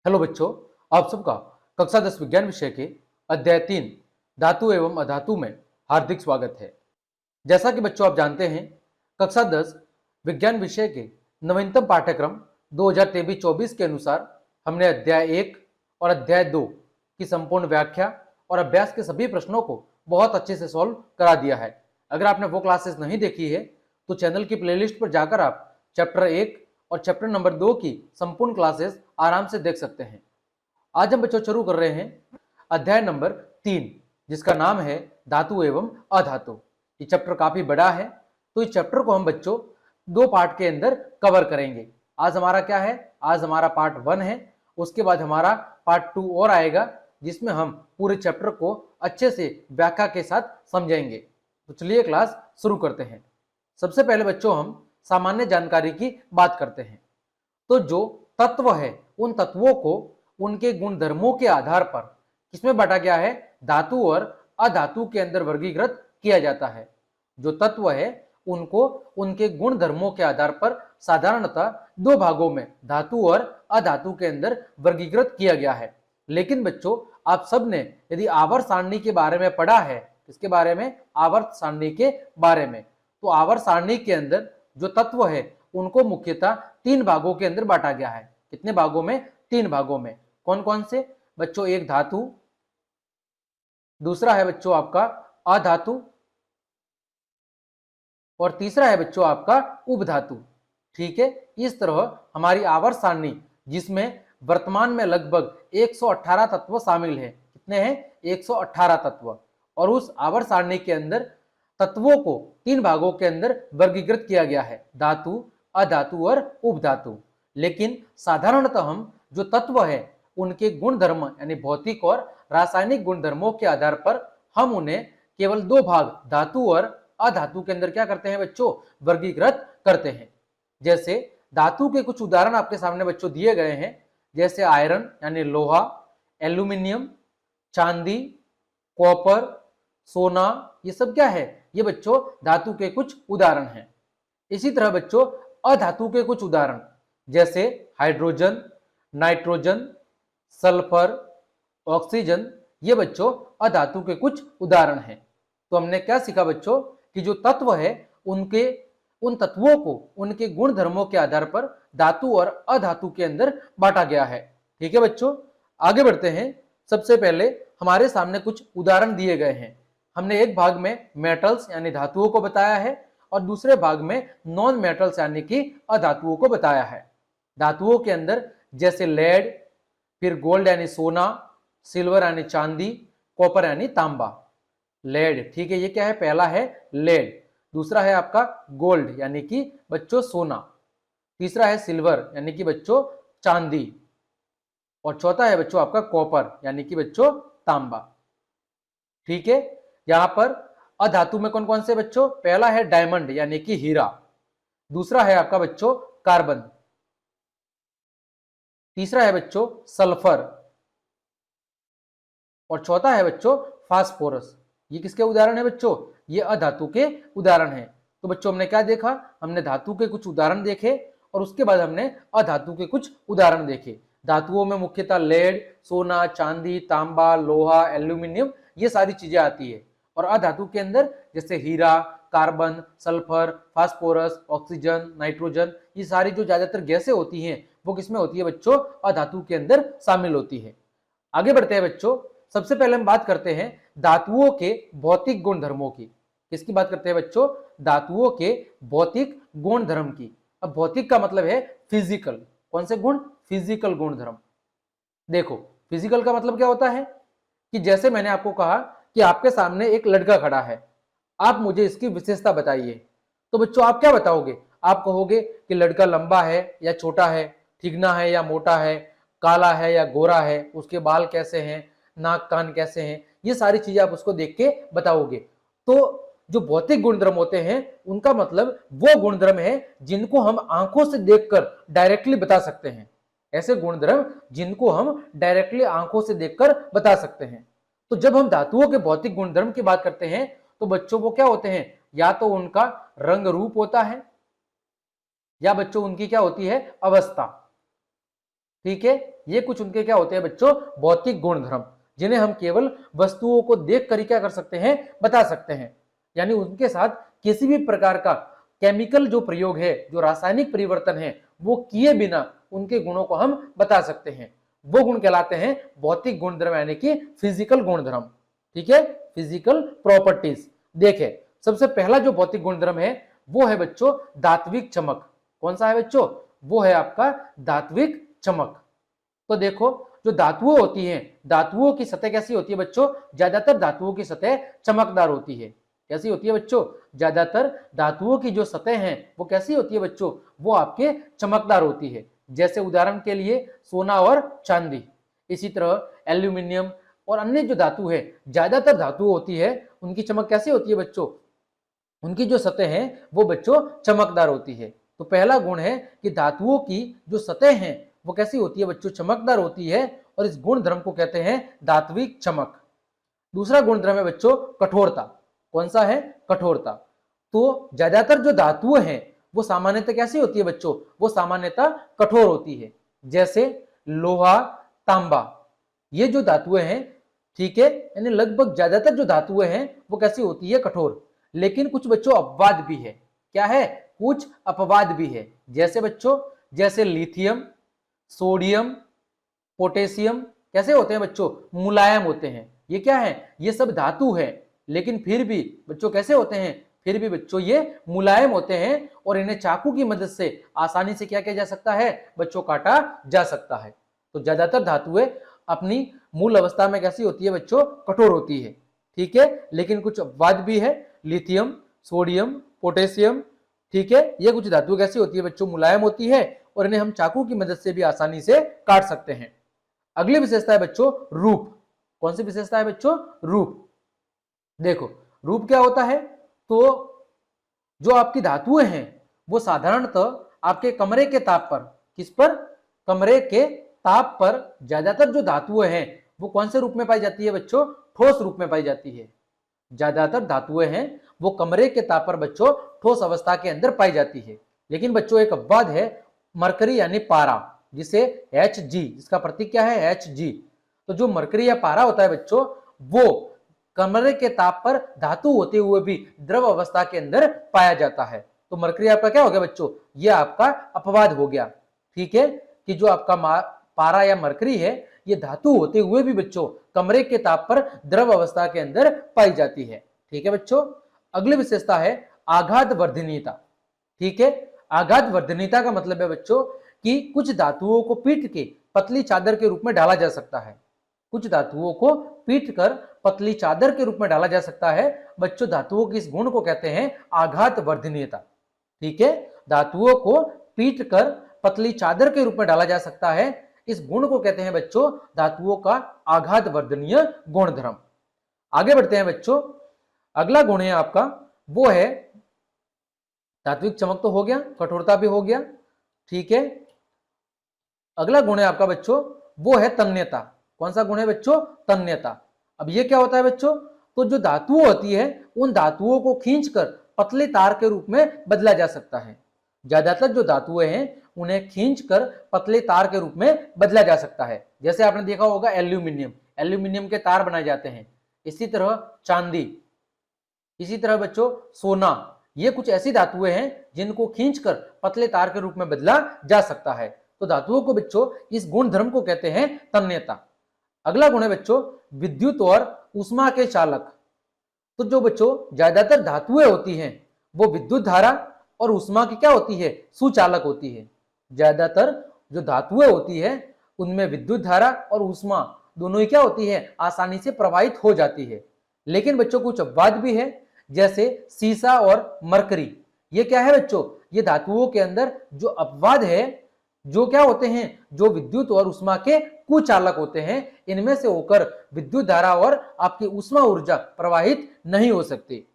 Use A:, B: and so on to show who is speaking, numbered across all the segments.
A: Hello बच्चों, आप सबका कक्षा 10 विज्ञान विषय के अध्याय 3 धातु एवं अधातु में हार्दिक स्वागत है। जैसा कि बच्चों आप जानते हैं, कक्षा 10 विज्ञान विषय के नवीनतम पाठ्यक्रम 2023-24 के अनुसार हमने अध्याय 1 और अध्याय 2 की संपूर्ण व्याख्या और अभ्यास के सभी प्रश्नों को बहुत अच्छे से सॉल्व करा दिया है। अगर आपने वो क्लासेस नहीं देखी है तो चैनल की प्लेलिस्ट पर जाकर आप चैप्टर 1 और चैप्टर नंबर 2 की संपूर्ण क्लासेस आराम से देख सकते हैं। आज हम बच्चों शुरू कर रहे हैं अध्याय नंबर 3, जिसका नाम है धातु एवं अधातु। ये चैप्टर काफी बड़ा है, तो इस चैप्टर को हम बच्चों 2 पार्ट के अंदर कवर करेंगे। आज हमारा क्या है, आज हमारा पार्ट 1 है, उसके बाद हमारा पार्ट 2 और आएगा, जिसमें हम पूरे चैप्टर को अच्छे से व्याख्या के साथ समझेंगे। तो चलिए क्लास शुरू करते हैं। सबसे पहले बच्चों हम सामान्य जानकारी की बात करते हैं। तो जो तत्व है उन तत्वों को उनके गुण धर्मों के आधार पर किसमें बांटा गया है, धातु और अधातु के अंदर वर्गीकृत किया जाता है। जो तत्व है उनको उनके गुण धर्मों के आधार पर साधारणतः 2 भागों में धातु और अधातु के अंदर वर्गीकृत किया गया है। लेकिन बच्चों आप सबने यदि आवर्त सारणी के बारे में पढ़ा है, किसके बारे में, आवर्त सारणी के बारे में, तो आवर्त सारणी के अंदर जो तत्व है उनको मुख्यतः 3 भागों के अंदर बांटा गया है। कितने भागों में, 3 भागों में। कौन कौन से बच्चों, एक धातु, दूसरा है बच्चों आपका अधातु और तीसरा है बच्चों आपका उपधातु। ठीक है, इस तरह हमारी आवर्त सारणी, जिसमें वर्तमान में लगभग 118 तत्व शामिल है। कितने हैं, 118 तत्व। और उस आवर्त सारणी के अंदर तत्वों को 3 भागों के अंदर वर्गीकृत किया गया है, धातु, अधातु और उपधातु। लेकिन साधारणतः हम जो तत्व है उनके गुण धर्म यानी भौतिक और रासायनिक गुण धर्मों के आधार पर हम उन्हें केवल 2 भाग धातु और अधातु के अंदर क्या करते हैं बच्चों, वर्गीकृत करते हैं। जैसे धातु के कुछ उदाहरण आपके सामने बच्चों दिए गए हैं, जैसे आयरन यानी लोहा, एल्यूमिनियम, चांदी, कॉपर, सोना, ये सब क्या है, ये बच्चों धातु के कुछ उदाहरण हैं। इसी तरह बच्चों अधातु के कुछ उदाहरण, जैसे हाइड्रोजन, नाइट्रोजन, सल्फर, ऑक्सीजन, ये बच्चों अधातु के कुछ उदाहरण हैं। तो हमने क्या सीखा बच्चों कि जो तत्व है उनके उन तत्वों को उनके गुण धर्मों के आधार पर धातु और अधातु के अंदर बांटा गया है। ठीक है बच्चों, आगे बढ़ते हैं। सबसे पहले हमारे सामने कुछ उदाहरण दिए गए हैं। हमने एक भाग में मेटल्स यानी धातुओं को बताया है और दूसरे भाग में नॉन मेटल्स यानी कि अधातुओं को बताया है। धातुओं के अंदर जैसे लेड, फिर गोल्ड यानी सोना, सिल्वर यानी चांदी, कॉपर यानी तांबा। लेड, ठीक है, ये क्या है, पहला है लेड, दूसरा है आपका गोल्ड यानी कि बच्चों सोना, तीसरा है सिल्वर यानी कि बच्चों चांदी, और चौथा है बच्चों आपका कॉपर यानी कि बच्चों तांबा। ठीक है, यहां पर अधातु में कौन कौन से बच्चों, पहला है डायमंड यानी कि हीरा, दूसरा है आपका बच्चों कार्बन, तीसरा है बच्चों सल्फर, और चौथा है बच्चों फास्फोरस। ये किसके उदाहरण है बच्चों, ये अधातु के उदाहरण हैं। तो बच्चों हमने क्या देखा, हमने धातु के कुछ उदाहरण देखे और उसके बाद हमने अधातु के कुछ उदाहरण देखे। धातुओं में मुख्यतः लेड, सोना, चांदी, तांबा, लोहा, एल्यूमिनियम, ये सारी चीजें आती है। और अधातु के अंदर जैसे हीरा, carbon, sulphur, phosphorus, oxygen, nitrogen, ये सारी जो ज्यादातर गैसें होती हैं वो किसमें होती है बच्चों, अधातु के अंदर शामिल होती है। आगे बढ़ते हैं बच्चों। सबसे पहले हम बात करते हैं धातुओं के भौतिक गुण धर्मों की। किसकी बात करते हैं बच्चों, धातुओं के भौतिक गुण धर्म की। अब भौतिक का मतलब है फिजिकल, कौन से गुण, फिजिकल गुण धर्म। देखो फिजिकल का मतलब क्या होता है कि जैसे मैंने आपको कहा कि आपके सामने एक लड़का खड़ा है, आप मुझे इसकी विशेषता बताइए। तो बच्चों आप क्या बताओगे, आप कहोगे कि लड़का लंबा है या छोटा है, ठिगना है या मोटा है, काला है या गोरा है, उसके बाल कैसे हैं, नाक कान कैसे हैं, ये सारी चीजें आप उसको देख के बताओगे। तो जो भौतिक गुणधर्म होते हैं उनका मतलब वो गुणधर्म है जिनको हम आंखों से देखकर डायरेक्टली बता सकते हैं। ऐसे गुणधर्म जिनको हम डायरेक्टली आंखों से देखकर बता सकते हैं। तो जब हम धातुओं के भौतिक गुणधर्म की बात करते हैं तो बच्चों वो क्या होते हैं, या तो उनका रंग रूप होता है या बच्चों उनकी क्या होती है, अवस्था। ठीक है, ये कुछ उनके क्या होते हैं बच्चों, भौतिक गुणधर्म, जिन्हें हम केवल वस्तुओं को देख कर ही क्या कर सकते हैं, बता सकते हैं। यानी उनके साथ किसी भी प्रकार का केमिकल जो प्रयोग है, जो रासायनिक परिवर्तन है, वो किए बिना उनके गुणों को हम बता सकते हैं। वो गुण कहलाते हैं भौतिक गुणधर्म, यानी कि फिजिकल गुणधर्म। ठीक है, फिजिकल प्रॉपर्टीज। देखें, सबसे पहला जो भौतिक गुणधर्म है वो है बच्चों धात्विक चमक। कौन सा है बच्चों, वो है आपका धात्विक चमक। तो देखो, जो धातुओं होती हैं, धातुओं की सतह कैसी होती है बच्चों, ज्यादातर धातुओं की सतह चमकदार होती है। कैसी होती है बच्चों, ज्यादातर धातुओं की जो सतह है वो कैसी होती है बच्चों, वो आपके चमकदार होती है। जैसे उदाहरण के लिए सोना और चांदी। इसी तरह एल्यूमिनियम और अन्य जो धातु है, ज्यादातर धातु होती है, उनकी चमक कैसी होती है बच्चों, उनकी जो सतह है वो बच्चों चमकदार होती है। तो पहला गुण है कि धातुओं की जो सतह है वो कैसी होती है बच्चों, चमकदार होती है, और इस गुण धर्म को कहते हैं धात्विक चमक। दूसरा गुण धर्म है बच्चों कठोरता। कौन सा है, कठोरता। तो ज्यादातर जो धातुएं हैं वो सामान्यतः कैसी होती है बच्चों, वो सामान्यतः कठोर होती है। जैसे लोहा, तांबा, ये जो धातुएं हैं, ठीक है, यानी लगभग ज्यादातर जो धातुएं हैं वो कैसी होती है, कठोर। लेकिन कुछ बच्चों अपवाद भी है। क्या है, कुछ अपवाद भी है। जैसे बच्चों, जैसे लिथियम, सोडियम, पोटेशियम कैसे होते हैं बच्चों, मुलायम होते हैं। ये क्या है, ये सब धातु है, लेकिन फिर भी बच्चों कैसे होते हैं, फिर भी बच्चों ये मुलायम होते हैं, और इन्हें चाकू की मदद से आसानी से क्या किया जा सकता है बच्चों, काटा जा सकता है। तो ज्यादातर धातुएं अपनी मूल अवस्था में कैसी होती है बच्चों, कठोर होती है। ठीक है, लेकिन कुछ अपवाद भी है। लिथियम, सोडियम, पोटेशियम, ठीक है, ये कुछ धातु कैसी होती है बच्चों, मुलायम होती है, और इन्हें हम चाकू की मदद से भी आसानी से काट सकते हैं। अगली विशेषता है बच्चों रूप। कौन सी विशेषता है बच्चों, रूप। देखो, रूप क्या होता है, तो जो आपकी धातुएं हैं वो साधारणतः आपके कमरे के ताप पर, किस पर, कमरे के ताप पर ज्यादातर जो धातुएं हैं वो कौन से रूप में पाई जाती है बच्चों, ठोस रूप में पाई जाती है। ज्यादातर धातुएं हैं वो कमरे के ताप पर बच्चों ठोस अवस्था के अंदर पाई जाती है। लेकिन बच्चों एक अपवाद है, मरकरी यानी पारा, जिसे Hg, जिसका प्रतीक क्या है, Hg। तो जो मरकरी या पारा होता है बच्चों, वो कमरे के ताप पर धातु होते हुए भी द्रव अवस्था के अंदर पाया जाता है। तो मरकरी आपका क्या हो गया बच्चों, ये आपका अपवाद हो गया। ठीक है, कि जो आपका पारा या मरकरी है, ये धातु होते हुए भी बच्चों कमरे के ताप पर द्रव अवस्था के अंदर पाई जाती है। ठीक है बच्चों, अगली विशेषता है आघात वर्धनीयता। ठीक है, आघात वर्धनीयता का मतलब है बच्चों कि कुछ धातुओं को पीट के पतली चादर के रूप में डाला जा सकता है। कुछ धातुओं को पीट कर पतली चादर के रूप में डाला जा सकता है बच्चों। धातुओं की इस गुण को कहते हैं आघात वर्धनीयता। ठीक है, धातुओं को पीट कर पतली चादर के रूप में डाला जा सकता है, इस गुण को कहते हैं बच्चों धातुओं का आघात वर्धनीय गुणधर्म। आगे बढ़ते हैं बच्चों, अगला गुण है आपका, वो है धात्विक चमक तो हो गया, कठोरता भी हो गया। ठीक है, अगला गुण है आपका बच्चों, वो है तन्यता। कौन सा गुण है बच्चों, तन्यता। अब ये क्या होता है बच्चों, तो जो धातुओं होती है उन धातुओं को खींचकर पतले तार के रूप में बदला जा सकता है। ज्यादातर जो धातुएं हैं उन्हें खींचकर पतले तार के रूप में बदला जा सकता है। जैसे आपने देखा होगा एल्यूमिनियम, एल्यूमिनियम के तार बनाए जाते हैं। इसी तरह चांदी, इसी तरह बच्चों सोना, ये कुछ ऐसी धातुएं हैं जिनको खींचकर पतले तार के रूप में बदला जा सकता है। तो धातुओं को बच्चों इस गुण धर्म को कहते हैं तन्यता। अगला गुण है बच्चों विद्युत और ऊष्मा के चालक। तो जो बच्चों ज्यादातर धातुएं होती हैं वो विद्युत धारा और ऊष्मा की क्या होती है, सुचालक होती है। ज्यादातर जो धातुएं होती है उनमें विद्युत धारा और ऊष्मा दोनों ही क्या होती है, आसानी से प्रवाहित हो जाती है। लेकिन बच्चों कुछ अपवाद भी है, जैसे सीसा और मरकरी। ये क्या है बच्चों, ये धातुओं के अंदर जो अपवाद है, जो क्या होते हैं, जो विद्युत और ऊष्मा के कुचालक होते हैं। इनमें से होकर विद्युत धारा और आपकी ऊष्मा ऊर्जा प्रवाहित नहीं हो सकती।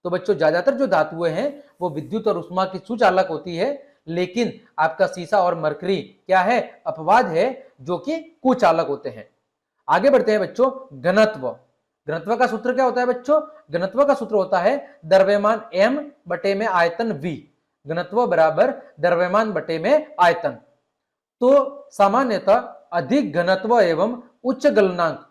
A: तो बच्चों ज्यादातर जो धातुएं हैं वो विद्युत और ऊष्मा की सुचालक होती है, लेकिन आपका सीसा और मरकरी क्या है, अपवाद है, जो कि कुचालक होते हैं। आगे बढ़ते हैं बच्चों, घनत्व। घनत्व का सूत्र क्या होता है बच्चों, घनत्व का सूत्र होता है द्रव्यमान m बटे में आयतन v। घनत्व बराबर द्रव्यमान बटे में आयतन। तो सामान्यतः अधिक घनत्व एवं उच्च गलनांक,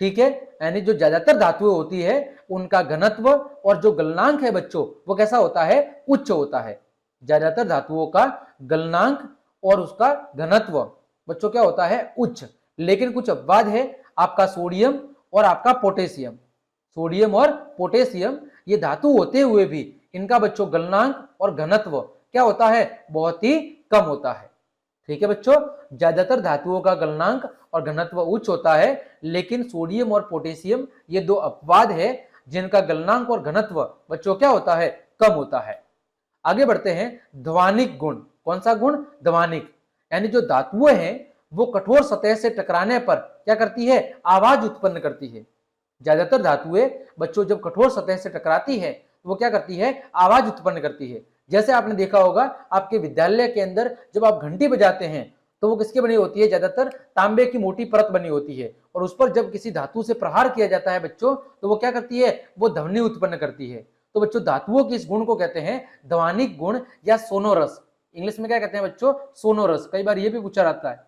A: ठीक है, यानी जो ज्यादातर धातुएं होती है उनका घनत्व और जो गलनांक है बच्चों वो कैसा होता है, उच्च होता है। ज्यादातर धातुओं का गलनांक और उसका घनत्व बच्चों क्या होता है, उच्च। लेकिन कुछ अपवाद है, आपका सोडियम और आपका पोटेशियम। सोडियम और पोटेशियम ये धातु होते हुए भी इनका बच्चों गलनांक और घनत्व क्या होता है, बहुत ही कम होता है। ठीक है बच्चों, ज्यादातर धातुओं का गलनांक और घनत्व उच्च होता है, लेकिन सोडियम और पोटेशियम ये दो अपवाद है जिनका गलनांक और घनत्व बच्चों क्या होता है, कम होता है। आगे बढ़ते हैं, ध्वनिक गुण। कौन सा गुण, ध्वनिक, यानी जो धातुएं हैं वो कठोर सतह से टकराने पर क्या करती है, आवाज उत्पन्न करती है। ज्यादातर धातुएं बच्चों जब कठोर सतह से टकराती है तो वो क्या करती है, आवाज उत्पन्न करती है। जैसे आपने देखा होगा आपके विद्यालय के अंदर जब आप घंटी बजाते हैं तो वो किसकी बनी होती है, ज्यादातर तांबे की मोटी परत बनी होती है, और उस पर जब किसी धातु से प्रहार किया जाता है बच्चों तो वो क्या करती है, वो ध्वनि उत्पन्न करती है। तो बच्चों धातुओं की इस गुण को कहते हैं ध्वनिक गुण या सोनोरस। इंग्लिश में क्या कहते हैं बच्चों, सोनोरस। कई बार ये भी पूछा जाता है,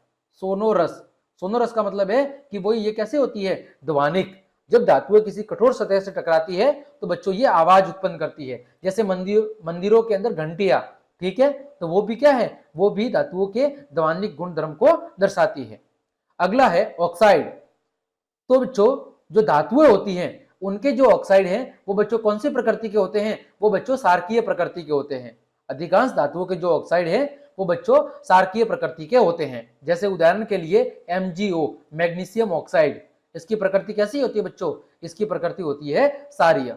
A: सोनोरस। सोनोरस का मतलब है कि वो ये कैसे होती है, ध्वनिक। जब धातुएं किसी कठोर सतह से टकराती है तो बच्चों ये आवाज उत्पन्न करती है। जैसे मंदिरों के अंदर घंटियां, ठीक है, तो वो भी क्या है, वो भी धातुओं के ध्वनिक गुण धर्म को दर्शाती है। अगला है ऑक्साइड। तो बच्चों जो धातुएं होती हैं उनके जो ऑक्साइड हैं वो बच्चों कौन सी प्रकृति के होते हैं, वो बच्चों सारकीय प्रकृति के होते हैं। अधिकांश धातुओं के जो ऑक्साइड है वो बच्चों सारकीय प्रकृति के होते हैं। जैसे उदाहरण के लिए MgO, मैग्नीशियम ऑक्साइड, इसकी प्रकृति कैसी होती है बच्चों, इसकी प्रकृति होती है सारीय।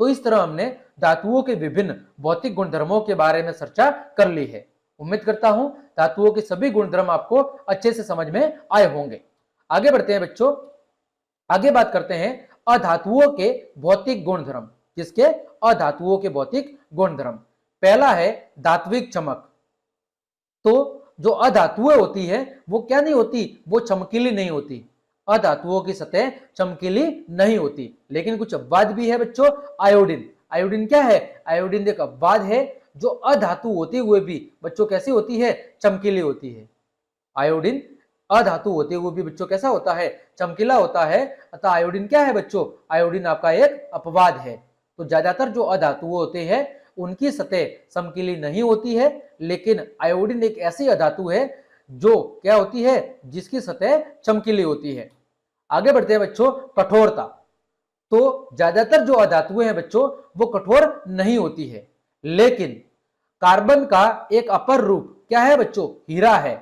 A: तो इस तरह हमने धातुओं के विभिन्न भौतिक गुणधर्मों के बारे में चर्चा कर ली है। उम्मीद करता हूं धातुओं के सभी गुणधर्म आपको अच्छे से समझ में आए होंगे। आगे बढ़ते हैं बच्चों, आगे बात करते हैं अधातुओं के भौतिक गुणधर्म। किसके, अधातुओं के भौतिक गुणधर्म। पहला है धात्विक चमक। तो जो अधातुएं होती है वो क्या नहीं होती, वो चमकीली नहीं होती। अधातुओं की सतह चमकीली नहीं होती, लेकिन कुछ अपवाद भी है बच्चों। आयोडीन, आयोडीन क्या है, आयोडीन एक अपवाद है जो अधातु होते हुए भी बच्चों कैसी होती है, चमकीली होती है। आयोडीन अधातु होते हुए भी बच्चों कैसा होता है, चमकीला होता है। अतः आयोडीन क्या है बच्चों, आयोडीन आपका एक अपवाद है। तो ज्यादातर जो अधातु होते हैं उनकी सतह चमकीली नहीं होती है, लेकिन आयोडीन एक ऐसी अधातु है जो क्या होती है, जिसकी सतह चमकीली होती है। आगे बढ़ते हैं बच्चों, कठोरता। तो ज्यादातर जो अधातुएं हैं बच्चों वो कठोर नहीं होती है, लेकिन कार्बन का एक अपर रूप क्या है बच्चों, हीरा है।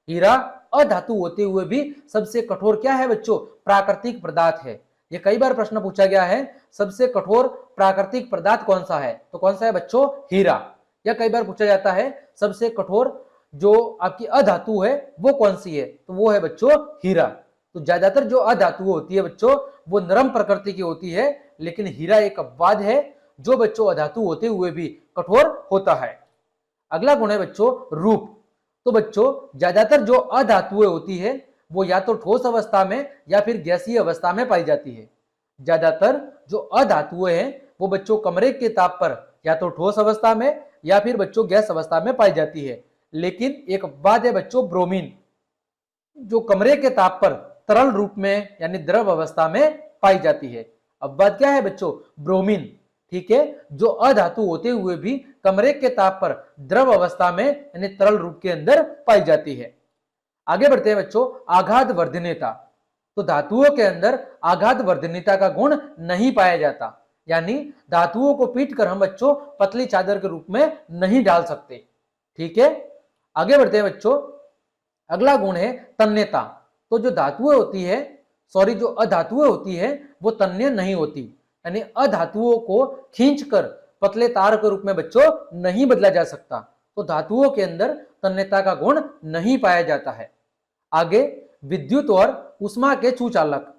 A: हीरा अधातु होते हुए भी सबसे कठोर क्या है बच्चों, प्राकृतिक पदार्थ है। ये कई बार प्रश्न पूछा गया है, सबसे कठोर प्राकृतिक पदार्थ कौन सा है, तो कौन सा है बच्चों, हीरा। या कई बार पूछा जाता है सबसे कठोर जो आपकी अधातु है वो कौन सी है, तो वो है बच्चों हीरा। तो ज्यादातर जो अधातु होती है बच्चों वो नरम प्रकृति की होती है, लेकिन हीरा एक अपवाद है जो बच्चों अधातु होते हुए भी कठोर होता है। अगला गुण है बच्चों रूप। तो बच्चों ज्यादातर जो अधातुएं होती है वो या तो ठोस अवस्था में या फिर गैसीय अवस्था में पाई जाती है। ज्यादातर जो अधातुएं हैं वो बच्चों कमरे के ताप पर या तो ठोस अवस्था में या फिर बच्चों गैस अवस्था में पाई जाती है। लेकिन एक अपवाद है बच्चों ब्रोमीन, जो कमरे के ताप पर तरल रूप में यानी द्रव अवस्था में पाई जाती है। अपवाद क्या है बच्चों, ब्रोमीन, ठीक है, जो अधातु होते हुए भी कमरे के ताप पर द्रव अवस्था में यानी तरल रूप के अंदर पाई जाती है। आगे बढ़ते हैं बच्चों, आघात वर्धनीयता। तो धातुओं के अंदर आघात वर्धनीयता का गुण नहीं पाया जाता, यानी धातुओं को पीट कर हम बच्चों पतली चादर के रूप में नहीं डाल सकते। ठीक है, आगे बढ़ते हैं बच्चों, अगला गुण है तन्यता। तो जो धातुएं होती है, सॉरी जो अधातुएं होती है वो तन्य नहीं होती, यानी अधातुओं को खींचकर पतले तार के रूप में बच्चों नहीं बदला जा सकता। तो धातुओं के अंदर तन्यता का गुण नहीं पाया जाता है। आगे विद्युत और उष्मा के सुचालक।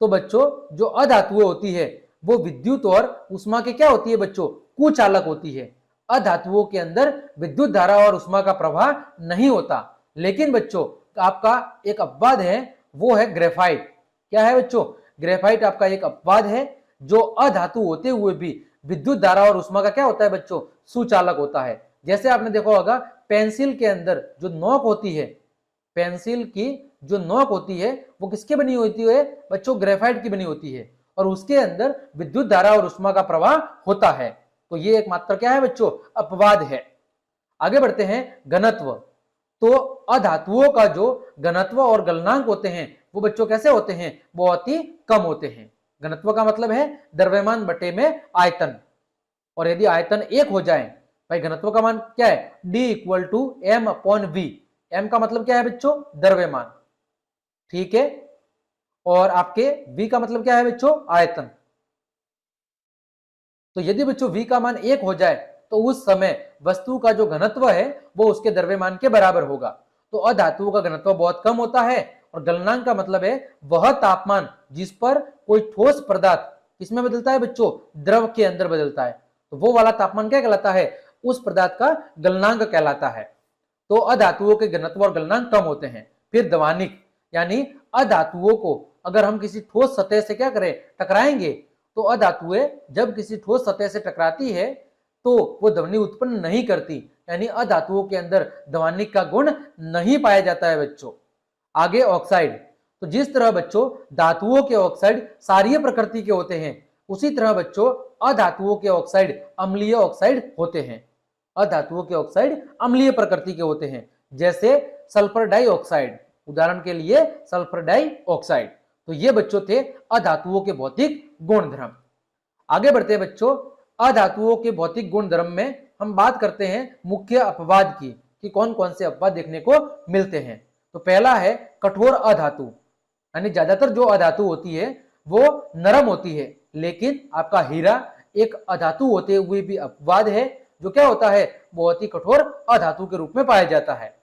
A: तो बच्चों जो अधातुएं होती है वो विद्युत और उष्मा के क्या होती है बच्चों, कुचालक होती है। अधातुओं के अंदर विद्युत धारा और उष्मा का प्रवाह नहीं होता, लेकिन बच्चों आपका एक अपवाद है वो है ग्रेफाइट। क्या है बच्चों, ग्रेफाइट आपका एक अपवाद है जो अधातु होते हुए भी विद्युत धारा और उष्मा का क्या होता है बच्चों, सुचालक होता है। जैसे आपने देखा होगा पेंसिल के अंदर जो नोक होती है, पेंसिल की जो नोक होती है वो किसके बनी होती है बच्चों, ग्रेफाइट की बनी होती है, और उसके अंदर विद्युत धारा और उष्मा का प्रवाह होता है। तो ये एक मात्र क्या है बच्चों, अपवाद है। आगे बढ़ते हैं, घनत्व। तो अधातुओं का जो घनत्व और गलनांक होते हैं वो बच्चों कैसे होते हैं, बहुत ही कम होते हैं। घनत्व का मतलब है द्रव्यमान बटे में आयतन, और यदि आयतन एक हो जाए, भाई घनत्व का मान क्या है, D equal to M upon V. M का मतलब क्या है बच्चों, द्रव्यमान, ठीक है, और आपके V का मतलब क्या है बच्चों, आयतन। तो यदि बच्चों V का मान एक हो जाए तो उस समय वस्तु का जो घनत्व है वो उसके द्रव्यमान के बराबर होगा। तो अधातुओं का घनत्व बहुत कम होता है, और गलनांक का मतलब है वह तापमान जिस पर कोई ठोस पदार्थ किसमें बदलता है बच्चों, द्रव के अंदर बदलता है। तो वो वाला तापमान क्या कहलाता है, उस पदार्थ का गलनांक कहलाता है। तो अधातुओं के घनत्व और गलनांक कम होते हैं। फिर दवानिक, यानी अधातुओं को अगर हम किसी ठोस सतह से क्या करें, टकराएंगे, तो अधातुएं जब किसी ठोस सतह से टकराती है तो वो ध्वनि उत्पन्न नहीं करती, यानी अधातुओं के अंदर दवानिक का गुण नहीं पाया जाता है बच्चों। आगे ऑक्साइड। तो जिस तरह बच्चों धातुओं के ऑक्साइड क्षारीय प्रकृति के होते हैं, उसी तरह बच्चों अधातुओं के ऑक्साइड अम्लीय ऑक्साइड होते हैं। अधातुओं के ऑक्साइड अम्लीय प्रकृति के होते हैं, जैसे सल्फर डाइऑक्साइड, उदाहरण के लिए सल्फर डाइऑक्साइड। तो ये बच्चों थे अधातुओं के भौतिक गुणधर्म। आगे बढ़ते हैं बच्चों, अधातुओं के भौतिक गुणधर्म में हम बात करते हैं मुख्य अपवाद की, कि कौन कौन से अपवाद देखने को मिलते हैं। तो पहला है कठोर अधातु, यानी ज्यादातर जो अधातु होती है वो नरम होती है, लेकिन आपका हीरा एक अधातु होते हुए भी अपवाद है, जो क्या होता है, बहुत ही कठोर अधातु के रूप में पाया जाता है।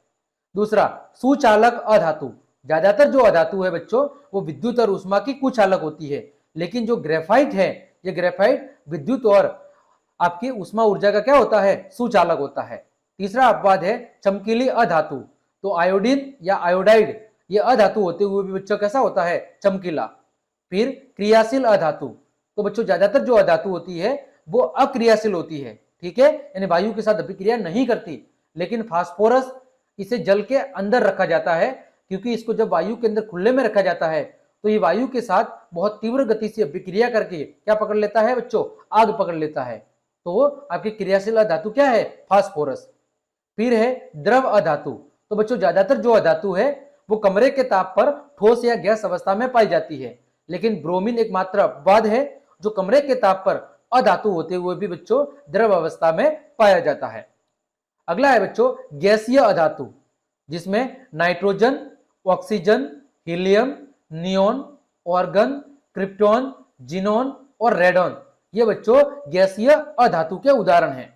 A: दूसरा सुचालक अधातु, ज्यादातर जो अधातु है बच्चों वो विद्युत और उष्मा की कुचालक होती है, लेकिन जो ग्रेफाइट है, ये ग्रेफाइट विद्युत और आपकी उष्मा ऊर्जा का क्या होता है, सुचालक होता है। तीसरा अपवाद है चमकीली अधातु। तो आयोडीन या आयोडाइड ये अधातु होते हुए भी बच्चों कैसा होता है, चमकीला। फिर क्रियाशील अधातु, तो बच्चों ज्यादातर जो अधातु होती है वो अक्रियाशील होती है, ठीक है, यानी वायु के साथ अभिक्रिया नहीं करती। लेकिन फास्फोरस, इसे जल के अंदर रखा जाता है, क्योंकि इसको जब वायु के अंदर खुले में रखा जाता है तो ये वायु के साथ बहुत तीव्र गति से अभिक्रिया करके क्या पकड़ लेता है बच्चों, आग पकड़ लेता है। तो आपकी क्रियाशील अधातु क्या है, फास्फोरस। फिर है द्रव अधातु। तो बच्चों ज्यादातर जो अधातु है वो कमरे के ताप पर ठोस या गैस अवस्था में पाई जाती है, लेकिन ब्रोमीन एकमात्र अपवाद है जो कमरे के ताप पर अधातु होते हुए भी बच्चों द्रव अवस्था में पाया जाता है। अगला है बच्चों गैसीय अधातु, जिसमें nitrogen, oxygen, helium, neon, organ, krypton, xenon और रेडॉन, ये बच्चों गैसीय अधातु के उदाहरण हैं।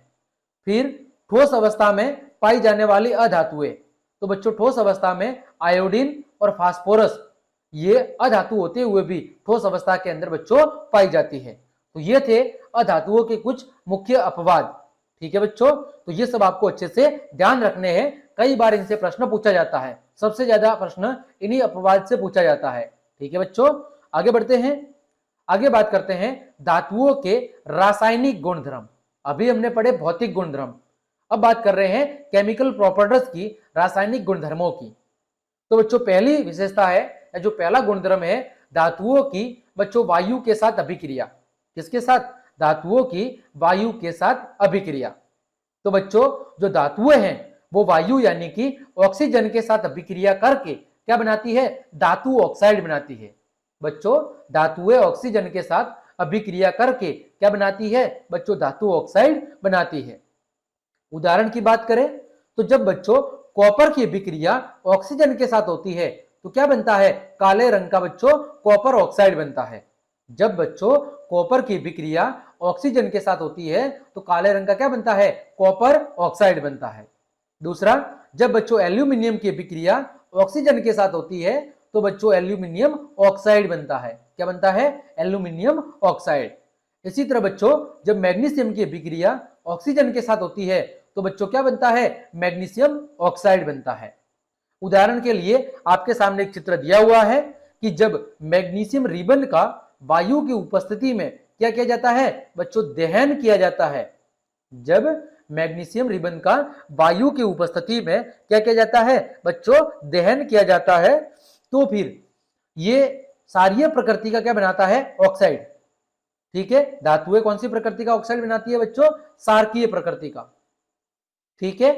A: फिर ठोस अवस्था में पाई जाने वाली अधातुएं, तो बच्चों ठोस अवस्था में आयोडीन और फास्फोरस ये अधातु होते हुए भी ठोस अवस्था के अंदर बच्चों पाई जाती है। तो ये थे अधातुओं के कुछ मुख्य अपवाद, ठीक है बच्चों। तो ये सब आपको अच्छे से ध्यान रखने हैं, कई बार इनसे प्रश्न पूछा जाता है, सबसे ज्यादा प्रश्न इन्हीं अपवाद से पूछा जाता है, ठीक है बच्चों। आगे बढ़ते हैं, आगे बात करते हैं धातुओं के रासायनिक गुणधर्म। अभी हमने पढ़े भौतिक गुणधर्म, अब बात कर रहे हैं केमिकल प्रॉपर्टीज की, रासायनिक गुणधर्मों की। तो बच्चों पहली विशेषता है, या जो पहला गुणधर्म है, धातुओं की बच्चों वायु के साथ अभिक्रिया। किसके साथ, धातुओं की वायु के साथ अभिक्रिया। तो बच्चों जो धातुएं हैं वो वायु यानी कि ऑक्सीजन के साथ अभिक्रिया करके क्या बनाती है, धातु ऑक्साइड बनाती है। बच्चों धातुएं ऑक्सीजन के साथ अभिक्रिया करके क्या बनाती है बच्चों, धातु ऑक्साइड बनाती है। उदाहरण की बात करें तो जब बच्चों कॉपर की अभिक्रिया ऑक्सीजन के साथ होती है तो क्या बनता है, काले रंग का बच्चों कॉपर ऑक्साइड बनता है। जब बच्चों कॉपर की अभिक्रिया ऑक्सीजन के साथ होती है तो काले रंग का क्या बनता है, कॉपर ऑक्साइड बनता है। दूसरा, जब बच्चों एल्यूमिनियम की अभिक्रिया ऑक्सीजन के साथ होती है तो बच्चों एल्यूमिनियम ऑक्साइड बनता है। क्या बनता है, एल्यूमिनियम ऑक्साइड। इसी तरह बच्चों जब मैग्नीशियम की अभिक्रिया ऑक्सीजन के साथ होती है तो बच्चों क्या बनता है, मैग्नीशियम ऑक्साइड बनता है। उदाहरण के लिए आपके सामने एक चित्र दिया हुआ है कि जब मैग्नीशियम रिबन का वायु की उपस्थिति में क्या किया जाता है बच्चों, दहन किया जाता है। जब मैग्नीशियम रिबन का वायु की उपस्थिति में क्या किया जाता है बच्चों, दहन किया जाता है, तो फिर ये क्षारीय प्रकृति का क्या बनाता है, ऑक्साइड। ठीक है, धातुएं कौन सी प्रकृति का ऑक्साइड बनाती है बच्चों, क्षारकीय प्रकृति का। ठीक है,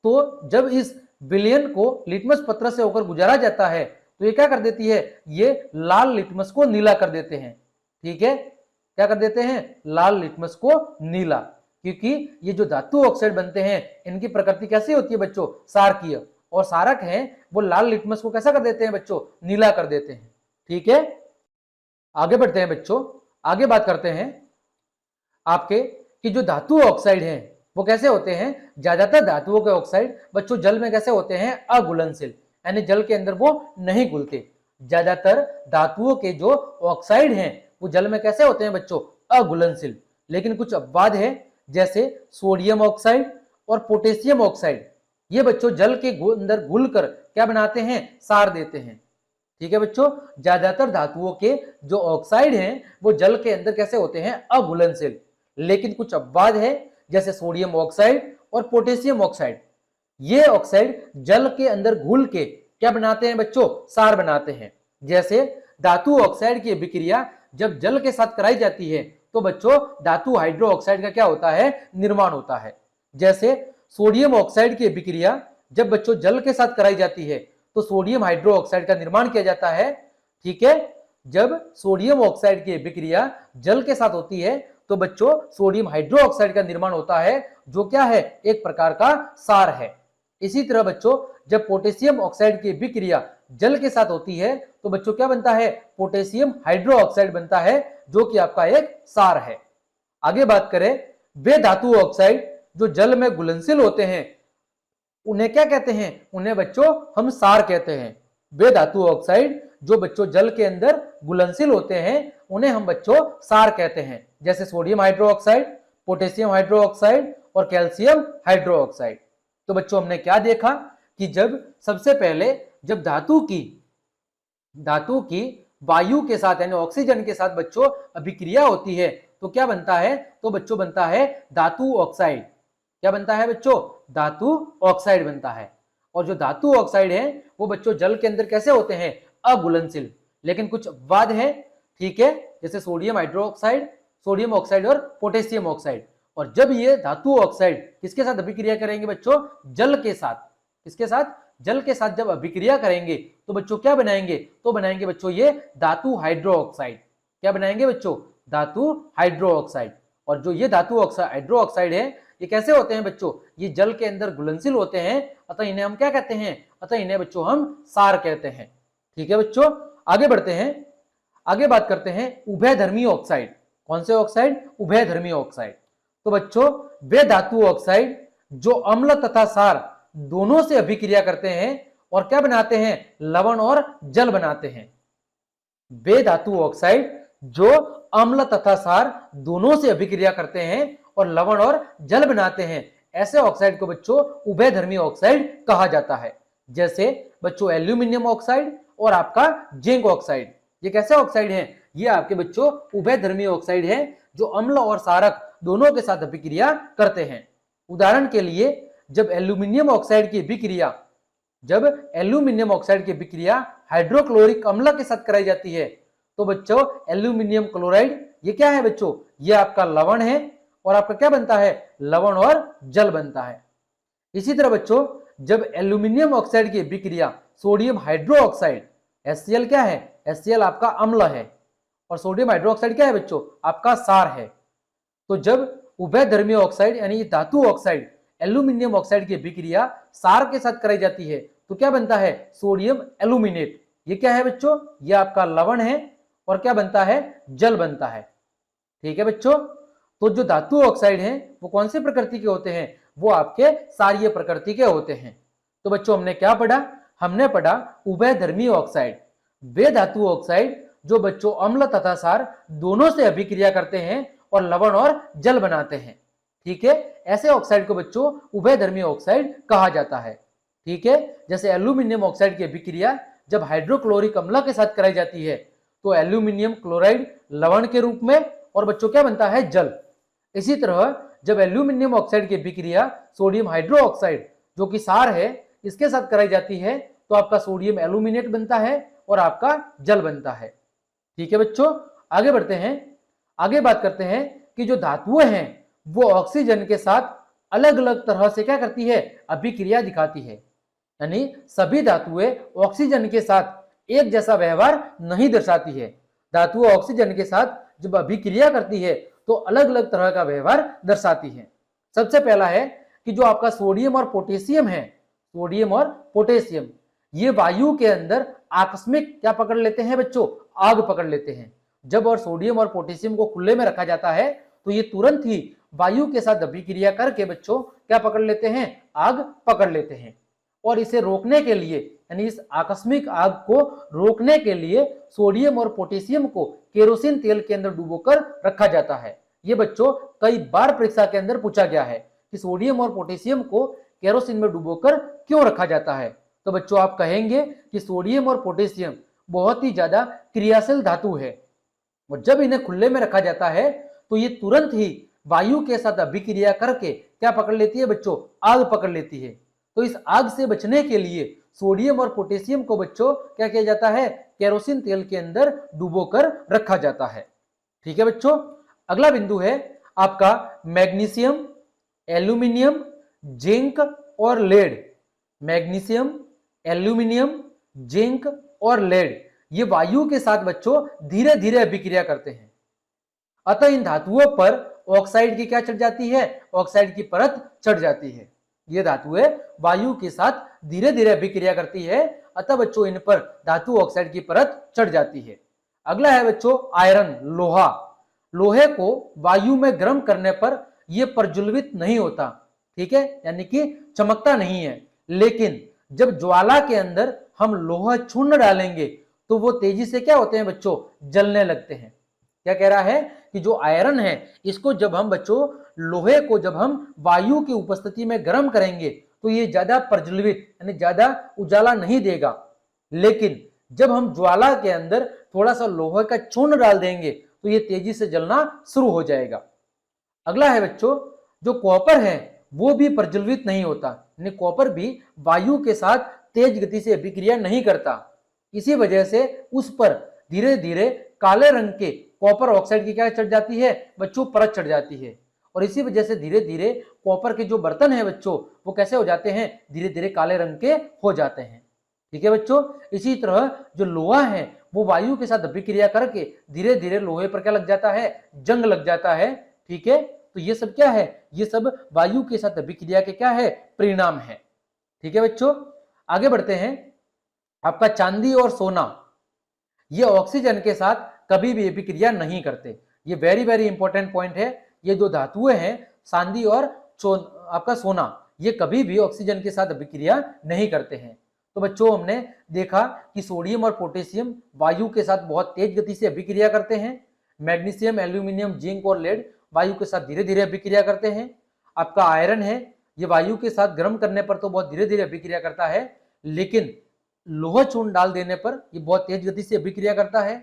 A: तो जब इस विलयन को लिटमस पत्र से होकर गुजारा जाता है तो ये क्या कर देती है, ये लाल लिटमस को नीला कर देते हैं। ठीक है, क्या कर देते हैं, लाल लिटमस को नीला, क्योंकि ये जो धातु ऑक्साइड बनते हैं इनकी प्रकृति कैसी होती है बच्चों, क्षारकीय, और क्षारक हैं वो लाल लिटमस को कैसा कर देते हैं बच्चों, नीला कर देते हैं। ठीक है, आगे बढ़ते हैं बच्चों, आगे बात करते हैं आपके कि जो धातु ऑक्साइड हैं वो कैसे होते हैं, ज्यादातर धातुओं के ऑक्साइड बच्चों जल में कैसे होते हैं, अघुलनशील, यानी जल के अंदर वो नहीं घुलते। ज्यादातर धातुओं के जो ऑक्साइड हैं वो जल में कैसे होते हैं बच्चों, अघुलनशील। लेकिन कुछ अपवाद है, जैसे सोडियम ऑक्साइड और पोटेशियम ऑक्साइड, ये बच्चों जल के अंदर घुलकर क्या बनाते हैं, सार देते हैं। ठीक है बच्चों, ज्यादातर धातुओं के जो ऑक्साइड हैं वो जल के अंदर कैसे होते हैं, अघुलनशील। लेकिन कुछ अपवाद है, जैसे सोडियम ऑक्साइड और पोटेशियम ऑक्साइड, ये ऑक्साइड जल के अंदर घुल के क्या बनाते हैं बच्चों, सार बनाते हैं। जैसे धातु ऑक्साइड की अभिक्रिया जब जल के साथ कराई जाती है तो बच्चों धातु हाइड्रो ऑक्साइड का क्या होता है, निर्माण होता है। जैसे सोडियम ऑक्साइड की अभिक्रिया जब बच्चों जल के साथ कराई जाती है तो सोडियम हाइड्रो ऑक्साइड का निर्माण किया जाता है। ठीक है, जब सोडियम ऑक्साइड की अभिक्रिया जल के साथ होती है तो बच्चों सोडियम हाइड्रो ऑक्साइड का निर्माण होता है, जो क्या है, एक प्रकार का सार है। इसी तरह बच्चों जब पोटेशियम ऑक्साइड की अभिक्रिया जल के साथ होती है तो बच्चों क्या बनता है, पोटेशियम हाइड्रो ऑक्साइड बनता है, जो कि आपका एक सार है। आगे बात करें, वे धातु ऑक्साइड जो जल में घुलनशील होते हैं उन्हें क्या कहते हैं, उन्हें बच्चों हम सार कहते हैं। वे धातु ऑक्साइड जो बच्चों जल के अंदर घुलनशील होते हैं उन्हें हम बच्चों सार कहते हैं, जैसे sodium hydro oxide, potassium hydro oxide और कैल्शियम हाइड्रो ऑक्साइड। तो बच्चों हमने क्या देखा कि जब सबसे पहले जब धातु की वायु के साथ यानी ऑक्सीजन के साथ बच्चों अभिक्रिया होती है तो क्या बनता है, तो बच्चों बनता है धातु ऑक्साइड। क्या बनता है बच्चों, धातु ऑक्साइड बनता है। और जो धातु ऑक्साइड है वो बच्चों जल के अंदर कैसे होते हैं, अघुलनशील। लेकिन कुछ अपवाद है, ठीक है, जैसे sodium hydro oxide, sodium oxide और पोटेशियम ऑक्साइड। और जब ये धातु ऑक्साइड किसके साथ अभिक्रिया करेंगे बच्चों, जल के साथ, किसके साथ, जल के साथ जब अभिक्रिया करेंगे तो बच्चों क्या बनाएंगे, तो बनाएंगे बच्चों ये धातु हाइड्रो ऑक्साइड। क्या बनाएंगे बच्चों, धातु हाइड्रो ऑक्साइड। और जो ये धातु ऑक्साइड हाइड्रो ऑक्साइड है ये कैसे होते हैं बच्चों, ये जल के अंदर घुलनशील होते हैं, अतः इन्हें हम क्या कहते हैं, अतः इन्हें बच्चों हम सार कहते हैं। ठीक है बच्चों, आगे बढ़ते हैं, आगे बात करते हैं उभयधर्मी ऑक्साइड। कौन से ऑक्साइड, उभयधर्मी ऑक्साइड। तो बच्चों वे धातु ऑक्साइड जो अम्ल तथा सार दोनों से अभिक्रिया करते हैं और क्या बनाते हैं, लवण और जल बनाते हैं। वे धातु ऑक्साइड जो अम्ल तथा सार दोनों से अभिक्रिया करते हैं और लवण और जल बनाते हैं, ऐसे ऑक्साइड को बच्चों उभयधर्मी ऑक्साइड कहा जाता है। जैसे बच्चों एल्यूमिनियम ऑक्साइड और आपका जिंक ऑक्साइड, ये कैसे ऑक्साइड हैं, ये आपके बच्चों उभयधर्मी ऑक्साइड है जो अम्ल और सारक दोनों के साथ अभिक्रिया करते हैं। उदाहरण के लिए जब एल्यूमिनियम ऑक्साइड की अभिक्रिया हाइड्रोक्लोरिक अम्ल के साथ कराई जाती है तो बच्चों एल्यूमिनियम क्लोराइड ये क्या है बच्चों, ये आपका लवण है और आपका क्या बनता है, लवण और जल बनता है। इसी तरह बच्चों जब एल्यूमिनियम ऑक्साइड की अभिक्रिया सोडियम हाइड्रो ऑक्साइड, HCl क्या है, HCl आपका अम्ल है और सोडियम हाइड्रोक्साइड क्या है बच्चों, आपका सार है। तो जब उभयधर्मी ऑक्साइड यानी धातु ऑक्साइड एल्यूमिनियम ऑक्साइड की अभिक्रिया सार के साथ कराई जाती है तो क्या बनता है, सोडियम एल्यूमिनेट। ये क्या है बच्चों, ये आपका लवण है और क्या बनता है, जल बनता है। ठीक है बच्चों, तो जो धातु ऑक्साइड हैं वो कौन सी प्रकृति के होते हैं, वो आपके सारीय प्रकृति के होते हैं। तो बच्चों हमने क्या पढ़ा, हमने पढ़ा उभयधर्मी ऑक्साइड, वे धातु ऑक्साइड जो बच्चों अम्ल तथा सार दोनों से अभिक्रिया करते हैं और लवण और जल बनाते हैं। ठीक है, ऐसे ऑक्साइड को बच्चों उभयधर्मी ऑक्साइड कहा जाता है। ठीक है, जैसे एल्यूमिनियम ऑक्साइड की अभिक्रिया जब हाइड्रोक्लोरिक अम्ल के साथ कराई जाती है तो एल्यूमिनियम क्लोराइड लवण के रूप में और बच्चों क्या बनता है, जल। इसी तरह जब एल्यूमिनियम ऑक्साइड की अभिक्रिया सोडियम हाइड्रोक्साइड जो कि सार है इसके साथ कराई जाती है तो आपका सोडियम एल्यूमिनेट बनता है और आपका जल बनता है। ठीक है बच्चों, आगे बढ़ते हैं। आगे बात करते हैं कि जो धातुएं हैं वो ऑक्सीजन के साथ अलग अलग तरह से क्या करती है, अभिक्रिया दिखाती है। यानी सभी धातुएं ऑक्सीजन के साथ एक जैसा व्यवहार नहीं दर्शाती है। धातुएं ऑक्सीजन के साथ जब अभिक्रिया करती है तो अलग अलग तरह का व्यवहार दर्शाती है। सबसे पहला है कि जो आपका सोडियम और पोटेशियम है, सोडियम और पोटेशियम ये वायु के अंदर आकस्मिक क्या पकड़ लेते हैं बच्चों, आग पकड़ लेते हैं। जब और सोडियम और पोटेशियम को खुले में रखा जाता है तो ये तुरंत ही वायु के साथ अभिक्रिया करके बच्चों क्या पकड़ लेते हैं, आग पकड़ लेते हैं। और इसे रोकने के लिए यानी इस आकस्मिक आग को रोकने के लिए सोडियम और पोटेशियम को केरोसिन तेल के अंदर डुबोकर रखा जाता है। ये बच्चों कई बार परीक्षा के अंदर पूछा गया है कि सोडियम और पोटेशियम को केरोसिन में डुबोकर क्यों रखा जाता है। तो बच्चों आप कहेंगे कि सोडियम और पोटेशियम बहुत ही ज्यादा क्रियाशील धातु है और जब इन्हें खुले में रखा जाता है तो ये तुरंत ही वायु के साथ अभिक्रिया करके क्या पकड़ लेती है बच्चों, आग पकड़ लेती है। तो इस आग से बचने के लिए सोडियम और पोटेशियम को बच्चों क्या किया जाता है, केरोसिन तेल के अंदर डुबोकर रखा जाता है। ठीक है बच्चों, अगला बिंदु है आपका मैग्नीशियम, एल्यूमिनियम, जिंक और लेड। मैग्नीशियम, एल्यूमिनियम, जिंक और लेड ये वायु के साथ बच्चों धीरे धीरे अभिक्रिया करते हैं। अतः इन धातुओं पर ऑक्साइड की क्या चढ़ जाती है, ऑक्साइड की परत चढ़ जाती है। ये धातुएं वायु के साथ धीरे धीरे अभिक्रिया करती है, अतः बच्चों इन पर धातु ऑक्साइड की परत चढ़ जाती है। अगला है बच्चों आयरन, लोहा। लोहे को वायु में गर्म करने पर यह प्रज्वलित नहीं होता, ठीक है, यानी कि चमकता नहीं है। लेकिन जब ज्वाला के अंदर हम लोहा चूर्ण डालेंगे तो वो तेजी से क्या होते हैं बच्चों, जलने लगते हैं। क्या कह रहा है कि जो आयरन है इसको जब हम बच्चों लोहे को जब हम वायु की उपस्थिति में गर्म करेंगे तो ये ज्यादा प्रज्वलित यानी ज्यादा उजाला नहीं देगा। लेकिन जब हम ज्वाला के अंदर थोड़ा सा लोहे का चूर्ण डाल देंगे तो ये तेजी से जलना शुरू हो जाएगा। अगला है बच्चों जो कॉपर है वो भी प्रज्वलित नहीं होता, यानी कॉपर भी वायु के साथ तेज गति से अभिक्रिया नहीं करता। इसी वजह से उस पर धीरे धीरे काले रंग के कॉपर ऑक्साइड की क्या चढ़ जाती है बच्चों, परत चढ़ जाती है। और इसी वजह से धीरे धीरे कॉपर के जो बर्तन है बच्चों वो कैसे हो जाते हैं, धीरे धीरे काले रंग के हो जाते हैं। ठीक है बच्चों, इसी तरह जो लोहा है वो वायु के साथ अभिक्रिया करके धीरे धीरे लोहे पर क्या लग जाता है, जंग लग जाता है। ठीक है, तो ये सब क्या है, ये सब वायु के साथ अभिक्रिया के क्या है, परिणाम है। ठीक है बच्चों, आगे बढ़ते हैं। आपका चांदी और सोना ये ऑक्सीजन के साथ कभी भी अभिक्रिया नहीं करते। ये वेरी वेरी इंपॉर्टेंट पॉइंट है। ये जो धातुएं हैं चांदी और आपका सोना ये कभी भी ऑक्सीजन के साथ अभिक्रिया नहीं करते हैं। तो बच्चों हमने देखा कि सोडियम और पोटेशियम वायु के साथ बहुत तेज गति से अभिक्रिया करते हैं। मैग्नीशियम, एल्यूमिनियम, जिंक और लेड वायु के साथ धीरे धीरे अभिक्रिया करते हैं। आपका आयरन है ये वायु के साथ गर्म करने पर तो बहुत धीरे धीरे अभिक्रिया करता है, लेकिन लोहा चूर्ण डाल देने पर ये बहुत तेज गति से अभिक्रिया करता है।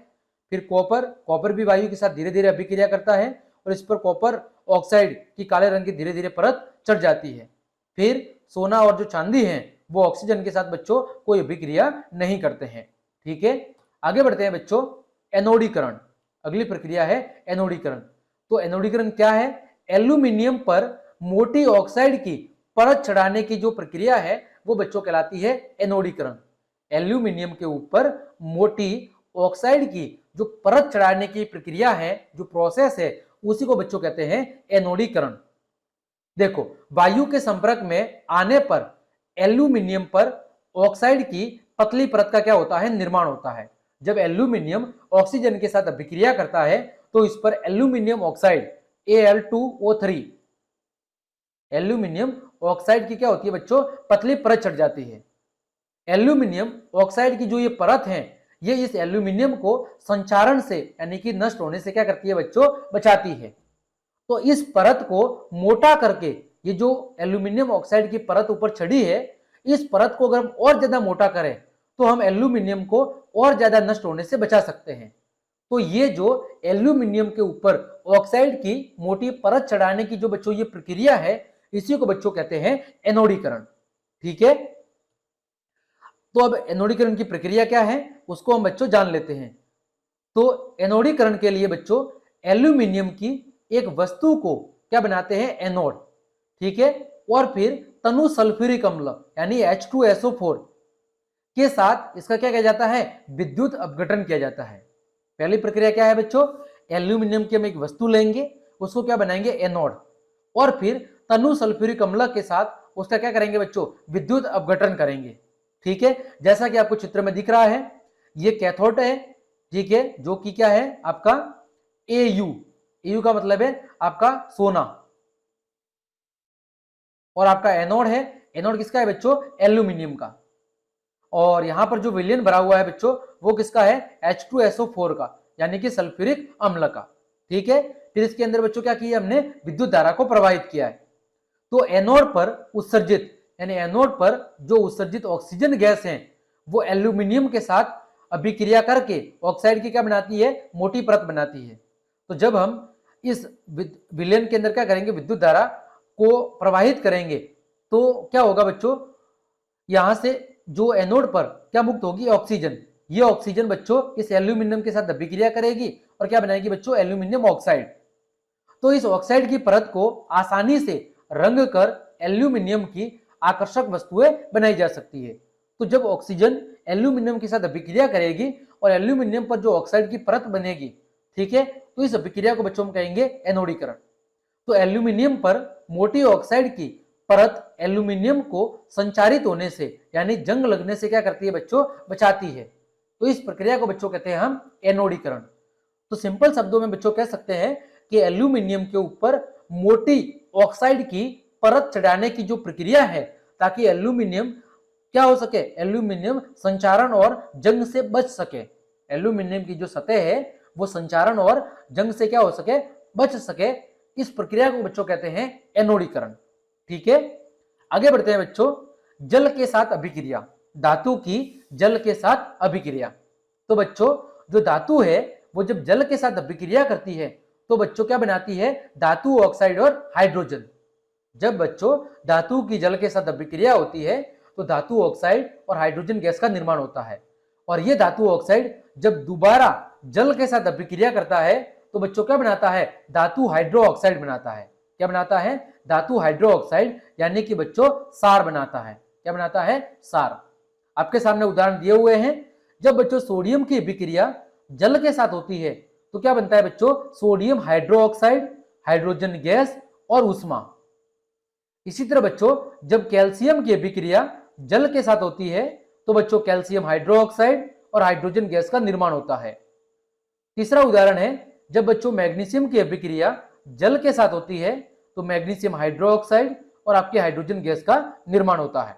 A: फिर कॉपर भी वायु के साथ धीरे धीरे अभिक्रिया करता है और इस पर कॉपर ऑक्साइड की काले रंग की धीरे धीरे परत चढ़ जाती है। फिर सोना और जो चांदी है वो ऑक्सीजन के साथ बच्चों कोई अभिक्रिया नहीं करते हैं। ठीक है, आगे बढ़ते हैं बच्चों। एनोडीकरण, अगली प्रक्रिया है एनोडीकरण। तो एनोडीकरण क्या है, एल्यूमिनियम पर मोटी ऑक्साइड की परत चढ़ाने की जो प्रक्रिया है वो बच्चों कहलाती है एनोडीकरण। एल्यूमिनियम के ऊपर मोटी ऑक्साइड की जो परत चढ़ाने की प्रक्रिया है, जो प्रोसेस है, उसी को बच्चों कहते हैं एनोडीकरण। देखो, वायु के संपर्क में आने पर एल्यूमिनियम पर ऑक्साइड की पतली परत का क्या होता है, निर्माण होता है। जब एल्यूमिनियम ऑक्सीजन के साथ अभिक्रिया करता है तो इस पर aluminium oxide Al2O3 aluminium oxide की क्या होती है बच्चों, पतली परत चढ़ जाती है। एल्यूमिनियम ऑक्साइड की जो ये परत है ये इस एल्यूमिनियम को संचारण से यानी कि नष्ट होने से क्या करती है बच्चों, बचाती है। तो इस परत को मोटा करके ये जो एल्यूमिनियम ऑक्साइड की परत ऊपर चढ़ी है, इस परत को अगर हम और ज्यादा मोटा करें तो हम एल्यूमिनियम को और ज्यादा नष्ट होने से बचा सकते हैं। तो ये जो एल्यूमिनियम के ऊपर ऑक्साइड की मोटी परत चढ़ाने की जो बच्चों ये प्रक्रिया है, इसी को बच्चों कहते हैं एनोडीकरण। ठीक है, तो अब एनोडीकरण की प्रक्रिया क्या है उसको हम बच्चों जान लेते हैं। तो एनोडीकरण के लिए बच्चों एल्यूमिनियम की एक वस्तु को क्या बनाते हैं, एनोड। ठीक है, और फिर तनु सल्फ्यूरिक अम्ल यानी H2SO4 के साथ इसका क्या किया जाता है, विद्युत अपघटन किया जाता है। पहली प्रक्रिया क्या है बच्चों, एल्यूमिनियम की हम एक वस्तु लेंगे, उसको क्या बनाएंगे, एनोड, और फिर तनु सल्फ्यूरिक अम्ल के साथ उसका क्या करेंगे बच्चों, विद्युत अपघटन करेंगे। ठीक है, जैसा कि आपको चित्र में दिख रहा है, ये कैथोड है। ठीक है, जो कि क्या है आपका AU का मतलब है आपका सोना, और आपका एनोड है, एनोड किसका है बच्चों, एल्यूमिनियम का। और यहां पर जो विलयन भरा हुआ है बच्चों वो किसका है, H2SO4 का, यानी कि सल्फ्यूरिक अम्ल का। ठीक है, फिर इसके अंदर बच्चों क्या किया हमने, विद्युत धारा को प्रवाहित किया है। तो एनोड पर उत्सर्जित यानी एनोड पर जो उत्सर्जित ऑक्सीजन गैस है वो एल्यूमिनियम के साथ अभिक्रिया करके ऑक्साइड की क्या बनाती है, मोटी परत बनाती है। तो जब हम इस विलयन के अंदर क्या करेंगे, विद्युत धारा को प्रवाहित करेंगे, तो क्या होगा बच्चों, यहां से जो एनोड पर क्या मुक्त होगी, ऑक्सीजन। ये ऑक्सीजन बच्चों इस एल्यूमिनियम के साथ अभिक्रिया करेगी और क्या बनाएगी बच्चों, एल्यूमिनियम ऑक्साइड। तो इस ऑक्साइड की परत को आसानी से रंग कर एल्यूमिनियम की आकर्षक वस्तुएं बनाई जा सकती है। तो जब ऑक्सीजन एल्यूमिनियम के साथ अभिक्रिया करेगी और एल्यूमिनियम पर जो ऑक्साइड की परत बनेगी, ठीक है, तो इस अभिक्रिया को बच्चों हम कहेंगे एनोडीकरण। तो एल्यूमिनियम पर मोटी ऑक्साइड की परत एल्यूमिनियम को संचारित होने से यानी जंग लगने से क्या करती है बच्चों, बचाती है। तो इस प्रक्रिया को बच्चों कहते हैं हम एनोडीकरण। तो सिंपल शब्दों में बच्चों कह सकते हैं कि एल्यूमिनियम के ऊपर मोटी ऑक्साइड की परत चढ़ाने की जो प्रक्रिया है, ताकि एल्यूमिनियम क्या हो सके, एल्यूमिनियम संचारण और जंग से बच सके। एल्यूमिनियम की जो सतह है वो संचारण और जंग से क्या हो सके, बच सके। इस प्रक्रिया को बच्चों कहते हैं एनोडीकरण। ठीक है, आगे बढ़ते हैं बच्चों, जल के साथ अभिक्रिया, धातु की जल के साथ अभिक्रिया। तो बच्चों जो धातु है वो जब जल के साथ अभिक्रिया करती है तो बच्चों क्या बनाती है, धातु ऑक्साइड और हाइड्रोजन। जब बच्चों धातु की जल के साथ अभिक्रिया होती है तो धातु ऑक्साइड और हाइड्रोजन गैस का निर्माण होता है। और यह धातु ऑक्साइड जब दोबारा जल के साथ अभिक्रिया करता है तो बच्चों क्या बनाता है, धातु हाइड्रो ऑक्साइड बनाता है। क्या बनाता है, धातु हाइड्रो ऑक्साइड, यानी कि बच्चों सार बनाता है। क्या बनाता है, सार। आपके सामने उदाहरण दिए हुए हैं। जब बच्चों सोडियम की अभिक्रिया जल के साथ होती है तो क्या बनता है बच्चों, sodium hydro oxide, hydrogen gas और उष्मा। इसी तरह बच्चों जब कैल्शियम की अभिक्रिया जल के साथ होती है तो बच्चों कैल्शियम हाइड्रो ऑक्साइड और हाइड्रोजन गैस का निर्माण होता है। तीसरा उदाहरण है, जब बच्चों मैग्नीशियम की अभिक्रिया जल के साथ होती है तो मैग्नीशियम हाइड्रो ऑक्साइड और आपके हाइड्रोजन गैस का निर्माण होता है।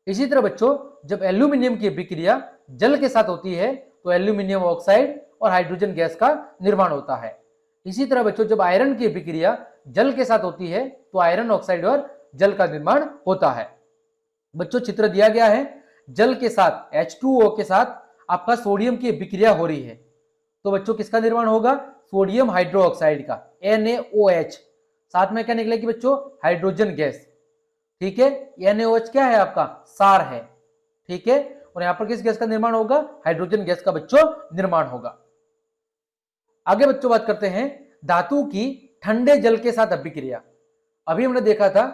A: इसी तरह बच्चों जब एल्यूमिनियम की अभिक्रिया जल के साथ होती है तो एल्यूमिनियम ऑक्साइड और हाइड्रोजन गैस का निर्माण होता है। इसी तरह बच्चों जब आयरन की अभिक्रिया जल के साथ होती है तो आयरन ऑक्साइड और जल का निर्माण होता है। बच्चों चित्र दिया गया है, जल के साथ H2O के साथ आपका सोडियम की अभिक्रिया हो रही है तो बच्चों किसका निर्माण होगा, सोडियम हाइड्रो ऑक्साइड का, NaOH। साथ में क्या निकलेगी बच्चों, हाइड्रोजन गैस। ठीक है, NaOH क्या है आपका, सार है। ठीक है, और यहां पर किस गैस का निर्माण होगा, हाइड्रोजन गैस का बच्चों निर्माण होगा। आगे बच्चों बात करते हैं धातु की ठंडे जल के साथ अभिक्रिया। अभी हमने देखा था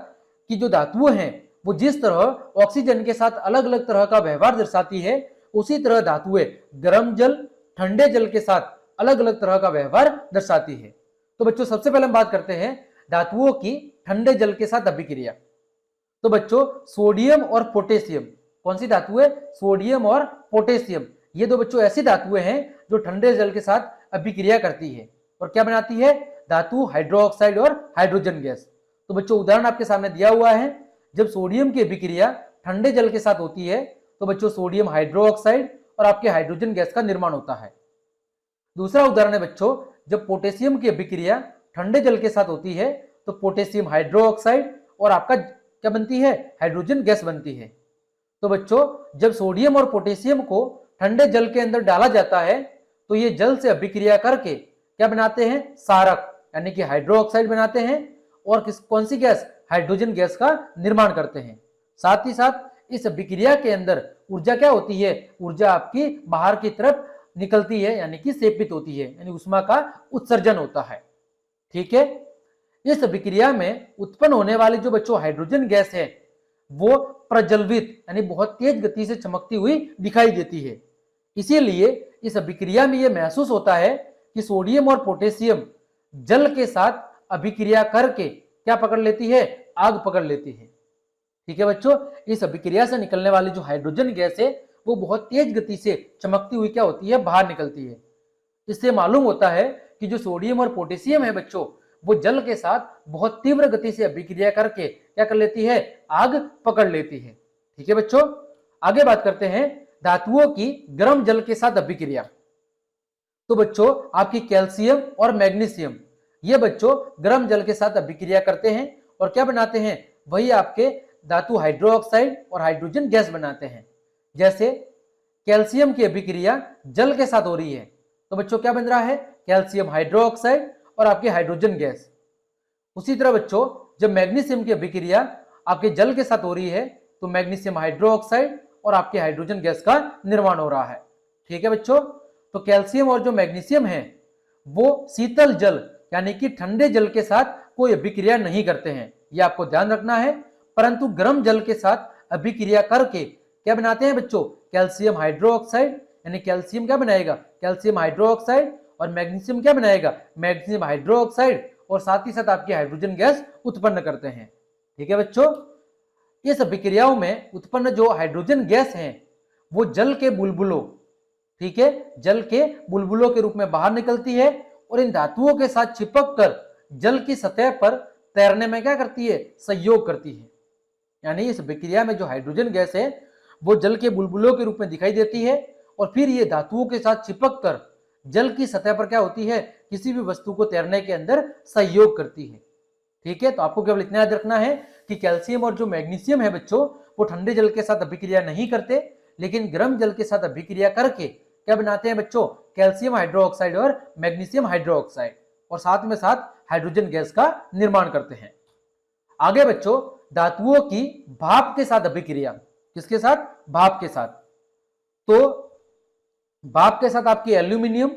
A: कि जो धातुएं हैं वो जिस तरह ऑक्सीजन के साथ अलग अलग तरह का व्यवहार दर्शाती है, उसी तरह धातुएं गर्म जल, ठंडे जल के साथ अलग अलग तरह का व्यवहार दर्शाती है। तो बच्चों सबसे पहले हम बात करते हैं धातुओं की ठंडे जल के साथ अभिक्रिया। तो बच्चों सोडियम और पोटेशियम, कौन सी धातु है, सोडियम और पोटेशियम, ये दो बच्चों ऐसी धातुएं हैं जो ठंडे जल के साथ अभिक्रिया करती है और क्या बनाती है, धातु हाइड्रो ऑक्साइड और हाइड्रोजन गैस। तो बच्चों उदाहरण आपके सामने दिया हुआ है, जब सोडियम की अभिक्रिया ठंडे जल के साथ होती है तो बच्चों सोडियम हाइड्रो ऑक्साइड और आपके हाइड्रोजन गैस का निर्माण होता है। दूसरा उदाहरण है बच्चों, जब पोटेशियम की अभिक्रिया ठंडे जल के साथ होती है तो पोटेशियम हाइड्रो ऑक्साइड और आपका क्या बनती है, हाइड्रोजन गैस बनती है। तो बच्चों जब सोडियम और पोटेशियम को ठंडे जल के अंदर डाला जाता है तो ये जल से अभिक्रिया करके क्या बनाते हैं, सारक यानी कि हाइड्रोक्साइड बनाते हैं और कौन सी गैस, हाइड्रोजन गैस का निर्माण करते हैं। साथ ही साथ इस अभिक्रिया के अंदर ऊर्जा क्या होती है, ऊर्जा आपकी बाहर की तरफ निकलती है यानी कि सेपित होती है, यानी उष्मा का उत्सर्जन होता है। ठीक है, इस अभिक्रिया में उत्पन्न होने वाली जो बच्चों हाइड्रोजन गैस है वो प्रज्वलित यानी बहुत तेज गति से चमकती हुई दिखाई देती है। इसीलिए इस अभिक्रिया में यह महसूस होता है कि सोडियम और पोटेशियम जल के साथ अभिक्रिया करके क्या पकड़ लेती है, आग पकड़ लेती है। ठीक है बच्चों, इस अभिक्रिया से निकलने वाली जो हाइड्रोजन गैस है वो बहुत तेज गति से चमकती हुई क्या होती है, बाहर निकलती है। इससे मालूम होता है कि जो सोडियम और पोटेशियम है बच्चों वो जल के साथ बहुत तीव्र गति से अभिक्रिया करके क्या कर लेती है, आग पकड़ लेती है। ठीक है बच्चों, आगे बात करते हैं धातुओं की गर्म जल के साथ अभिक्रिया। तो बच्चों आपकी कैल्शियम और मैग्नीशियम ये बच्चों गर्म जल के साथ अभिक्रिया करते हैं और क्या बनाते हैं, वही आपके धातु हाइड्रोक्साइड और हाइड्रोजन गैस बनाते हैं। जैसे कैल्शियम की अभिक्रिया जल के साथ हो रही है तो बच्चों क्या बन रहा है, कैल्शियम हाइड्रोक्साइड और आपकी हाइड्रोजन गैस। उसी तरह बच्चों जब मैग्नीशियम की अभिक्रिया आपके जल के साथ हो रही है तो मैग्नीशियम हाइड्रोक्साइड और आपके हाइड्रोजन गैस का निर्माण हो रहा है। ठीक है बच्चों, तो कैल्शियम और जो मैग्नीशियम है वो शीतल जल यानी कि ठंडे जल के साथ कोई अभिक्रिया नहीं करते हैं, ये आपको ध्यान रखना है। परंतु गर्म जल के साथ अभिक्रिया करके क्या बनाते हैं बच्चों, कैल्शियम हाइड्रोक्साइड यानी कैल्शियम क्या बनाएगा, कैल्शियम हाइड्रोक्साइड और मैग्नीशियम क्या बनाएगा, मैग्नीशियम हाइड्रोक्साइड और साथ ही साथ आपकी हाइड्रोजन गैस उत्पन्न करते हैं। ठीक है बच्चों, इस अभिक्रियाओं में उत्पन्न जो हाइड्रोजन गैस है वो जल के बुलबुलों, ठीक है, जल के बुलबुलों के रूप में बाहर निकलती है और इन धातुओं के साथ चिपक कर जल की सतह पर तैरने में क्या करती है, सहयोग करती है। यानी इस अभिक्रिया में जो हाइड्रोजन गैस है वो जल के बुलबुलों के रूप में दिखाई देती है और फिर ये धातुओं के साथ चिपक कर जल की सतह पर क्या होती है, किसी भी वस्तु को तैरने के अंदर सहयोग करती है। ठीक है, तो आपको केवल इतना याद रखना है कि कैल्शियम और जो मैग्नीशियम है बच्चों वो ठंडे जल के साथ अभिक्रिया नहीं करते, लेकिन गर्म जल के साथ अभिक्रिया करके क्या बनाते हैं बच्चों, कैल्शियम हाइड्रोक्साइड और मैग्नीशियम हाइड्रोक्साइड और साथ में साथ हाइड्रोजन गैस का निर्माण करते हैं। आगे बच्चों धातुओं की भाप के साथ अभिक्रिया, किसके साथ, भाप के साथ। तो भाप के साथ आपकी एल्यूमिनियम,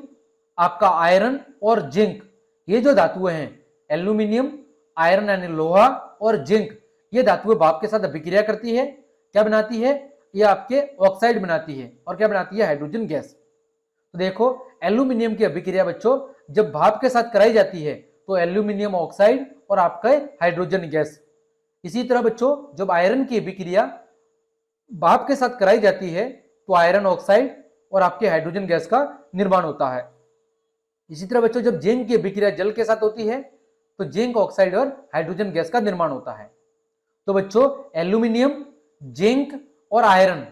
A: आपका आयरन और जिंक, ये जो धातुएं हैं एल्यूमिनियम, आयरन यानी लोहा और जिंक, ये धातुएं भाप के साथ अभिक्रिया करती है। क्या बनाती है, ये आपके ऑक्साइड बनाती है और क्या बनाती है, हाइड्रोजन गैस। तो देखो एल्यूमिनियम की अभिक्रिया बच्चों जब भाप के साथ कराई जाती है तो एल्यूमिनियम ऑक्साइड और आपका हाइड्रोजन गैस। इसी तरह बच्चों जब आयरन की अभिक्रिया भाप के साथ कराई जाती है तो आयरन ऑक्साइड और आपके हाइड्रोजन गैस का निर्माण होता है। इसी तरह बच्चों जब जिंक की अभिक्रिया जल के साथ होती है तो जिंक ऑक्साइड और हाइड्रोजन गैस का निर्माण होता है। तो बच्चों एल्यूमिनियम, जिंक और आयरन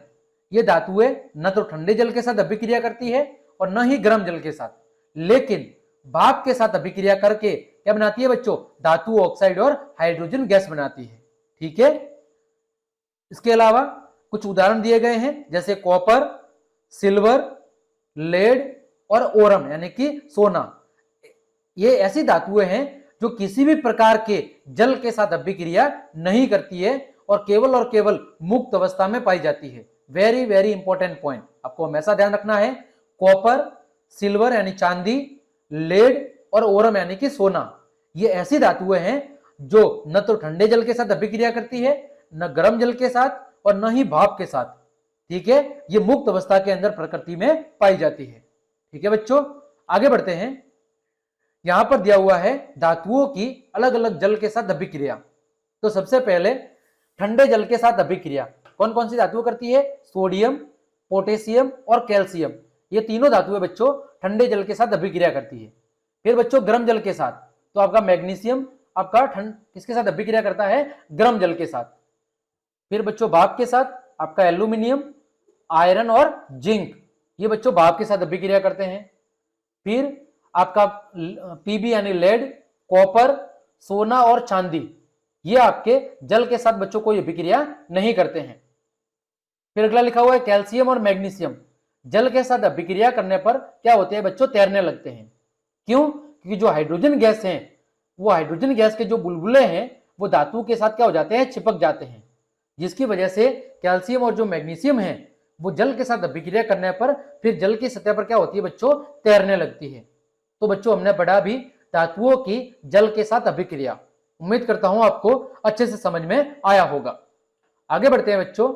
A: ये धातुएं न तो ठंडे जल के साथ अभिक्रिया करती है और न ही गर्म जल के साथ, लेकिन भाप के साथ अभिक्रिया करके क्या बनाती है बच्चों, धातु ऑक्साइड और हाइड्रोजन गैस बनाती है। ठीक है, इसके अलावा कुछ उदाहरण दिए गए हैं जैसे कॉपर, सिल्वर, लेड और ओरम यानी कि सोना। ये ऐसी धातुएं हैं जो किसी भी प्रकार के जल के साथ अभिक्रिया नहीं करती है और केवल मुक्त अवस्था में पाई जाती है। वेरी वेरी इंपॉर्टेंट पॉइंट, आपको हमेशा ध्यान रखना है। कॉपर, सिल्वर यानी चांदी, लेड और ओरम यानी कि सोना, ये ऐसी धातुएं हैं जो न तो ठंडे जल के साथ अभिक्रिया करती है, न गर्म जल के साथ और न ही भाप के साथ। ठीक है, ये मुक्त अवस्था के अंदर प्रकृति में पाई जाती है। ठीक है बच्चों, आगे बढ़ते हैं। यहां पर दिया हुआ है धातुओं की अलग अलग जल के साथ अभिक्रिया। तो सबसे पहले ठंडे जल के साथ अभिक्रिया कौन कौन सी धातुएं करती है, सोडियम, पोटेशियम और कैल्शियम, ये तीनों धातुएं बच्चों ठंडे जल के साथ अभिक्रिया करती है। फिर बच्चों गर्म जल के साथ तो आपका मैग्नीशियम आपका किसके साथ अभिक्रिया करता है, गर्म जल के साथ। फिर बच्चों भाप के साथ आपका एल्यूमिनियम, आयरन और जिंक, ये बच्चों भाप के साथ अभिक्रिया करते हैं। फिर आपका पीबी यानी लेड, कॉपर, सोना और चांदी, ये आपके जल के साथ बच्चों कोई अभिक्रिया नहीं करते हैं। फिर अगला लिखा हुआ है कैल्शियम और मैग्नीशियम, जल के साथ अभिक्रिया करने पर क्या होते हैं बच्चों, तैरने लगते हैं। क्यों? क्योंकि जो हाइड्रोजन गैस है, वो हाइड्रोजन गैस के जो बुलबुले हैं वो धातु के साथ क्या हो जाते हैं, चिपक जाते हैं, जिसकी वजह से कैल्शियम और जो मैग्नीशियम है वो जल के साथ अभिक्रिया करने पर फिर जल की सतह पर क्या होती है बच्चों, तैरने लगती है। तो बच्चों हमने पढ़ा भी धातुओं की जल के साथ अभिक्रिया। उम्मीद करता हूं आपको अच्छे से समझ में आया होगा। आगे बढ़ते हैं बच्चों,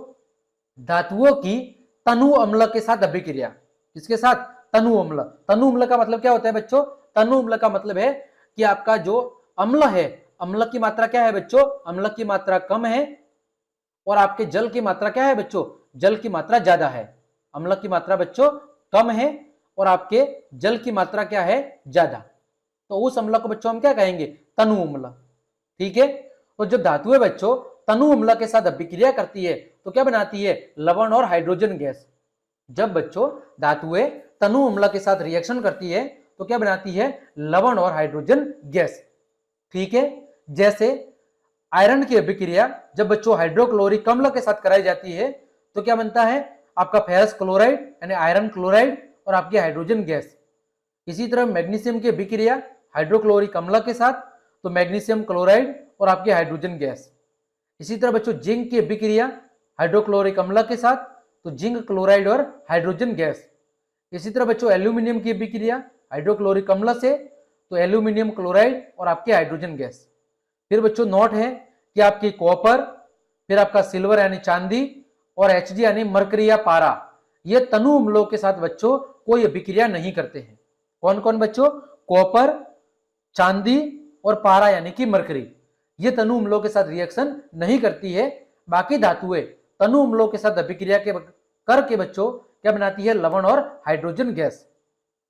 A: धातुओं की तनु अम्ल के साथ अभिक्रिया। किसके साथ? तनु अम्ल। तनु अम्ल का मतलब क्या होता है बच्चों? तनु अम्ल का मतलब है कि आपका जो अम्ल है, अम्ल की मात्रा क्या है बच्चों, अम्ल की मात्रा कम है और आपके जल की मात्रा क्या है बच्चों, जल की मात्रा ज्यादा है। अम्ल की मात्रा बच्चों कम है और आपके जल की मात्रा क्या है, ज्यादा। तो उस अम्ल को बच्चों हम क्या कहेंगे, तनु अम्ल। ठीक है। तो जब धातुएं बच्चों तनु अम्ल के साथ अभिक्रिया करती है तो क्या बनाती है, लवण और हाइड्रोजन गैस। जब बच्चों धातुएं तनु अम्ल के साथ रिएक्शन करती है तो क्या बनाती है, लवण और हाइड्रोजन गैस। ठीक है। जैसे आयरन की अभिक्रिया जब बच्चों हाइड्रोक्लोरिक अम्ल के साथ कराई जाती है तो क्या बनता है, आपका फेरस क्लोराइड यानी आयरन क्लोराइड और आपकी हाइड्रोजन गैस। इसी तरह मैग्नीशियम की अभिक्रिया हाइड्रोक्लोरिक अम्ल के साथ तो मैग्नीशियम क्लोराइड और आपकी हाइड्रोजन गैस। इसी तरह बच्चों जिंक की अभिक्रिया हाइड्रोक्लोरिक अम्ल के साथ तो जिंक क्लोराइड और हाइड्रोजन गैस। इसी तरह बच्चों एल्यूमिनियम की अभिक्रिया हाइड्रोक्लोरिक अम्ल से तो एल्यूमिनियम क्लोराइड और आपके हाइड्रोजन गैस। फिर बच्चों नोट है कि आपकी कॉपर, फिर आपका सिल्वर यानी चांदी और Hg यानी मरकरी या पारा, ये तनु अम्लों के साथ बच्चों कोई अभिक्रिया नहीं करते हैं। कौन कौन बच्चों, कॉपर, चांदी और पारा यानी कि मरकरी, ये तनु अम्लों के साथ रिएक्शन नहीं करती है। बाकी धातुएं तनु अम्लों के साथ अभिक्रिया के करके बच्चों क्या बनाती है, लवण और हाइड्रोजन गैस।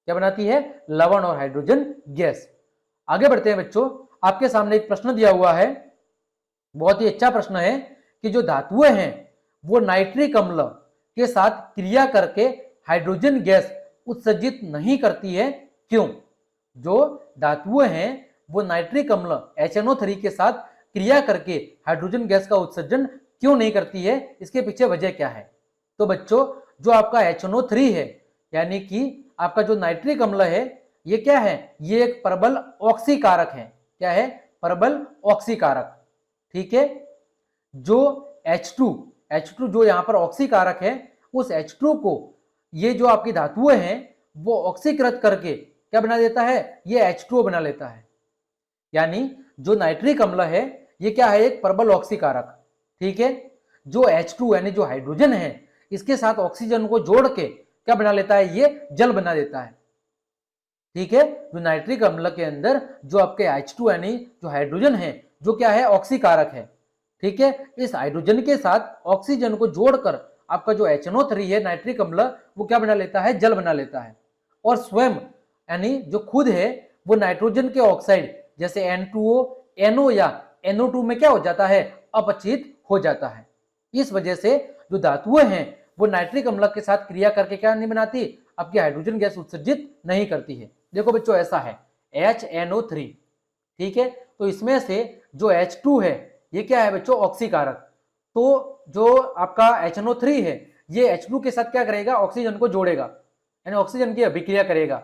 A: क्या बनाती है, लवण और हाइड्रोजन गैस। आगे बढ़ते हैं बच्चों, आपके सामने एक प्रश्न दिया हुआ है, बहुत ही अच्छा प्रश्न है कि जो धातुएं हैं वो नाइट्रिक अम्ल के साथ क्रिया करके हाइड्रोजन गैस उत्सर्जित नहीं करती है, क्यों? जो धातुएं हैं वो नाइट्रिक अम्ल HNO3 के साथ क्रिया करके हाइड्रोजन गैस का उत्सर्जन क्यों नहीं करती है, इसके पीछे वजह क्या है? तो बच्चों जो आपका HNO3 है यानी कि आपका जो नाइट्रिक अम्ल है, ये क्या है, ये एक प्रबल ऑक्सीकारक है। क्या है, प्रबल ऑक्सीकारक। ठीक है। जो H2 जो यहाँ पर ऑक्सीकारक है, उस H2 को ये जो आपकी धातुएं हैं वो ऑक्सीकृत करके क्या बना देता है, ये H2O बना लेता है। यानी जो नाइट्रिक अम्ल है ये क्या है, एक प्रबल ऑक्सीकारक। ठीक है। जो H2 यानी जो हाइड्रोजन है इसके साथ ऑक्सीजन को जोड़ के क्या बना लेता है, ये जल बना देता है। ठीक है। जो नाइट्रिक अम्ल के अंदर जो आपके H2 यानी जो हाइड्रोजन है जो क्या है, ऑक्सीकारक है। ठीक है। इस हाइड्रोजन के साथ ऑक्सीजन को जोड़कर आपका जो HNO3 है नाइट्रिक अम्ल, वो क्या बना लेता है, जल बना लेता है। और स्वयं यानी जो खुद है वो नाइट्रोजन के ऑक्साइड जैसे N2O, NO या NO2 में क्या हो जाता है, अपचित हो जाता है। इस वजह से जो धातुएं हैं वो नाइट्रिक अम्ल के साथ क्रिया करके क्या नहीं बनाती, आपकी हाइड्रोजन गैस उत्सर्जित नहीं करती है। देखो बच्चों ऐसा है HNO3। ठीक है। तो इसमें से जो H2 है ये क्या है बच्चों, ऑक्सीकारक। तो जो आपका HNO3 है ये H2 के साथ क्या करेगा, ऑक्सीजन को जोड़ेगा यानी ऑक्सीजन की अभिक्रिया करेगा।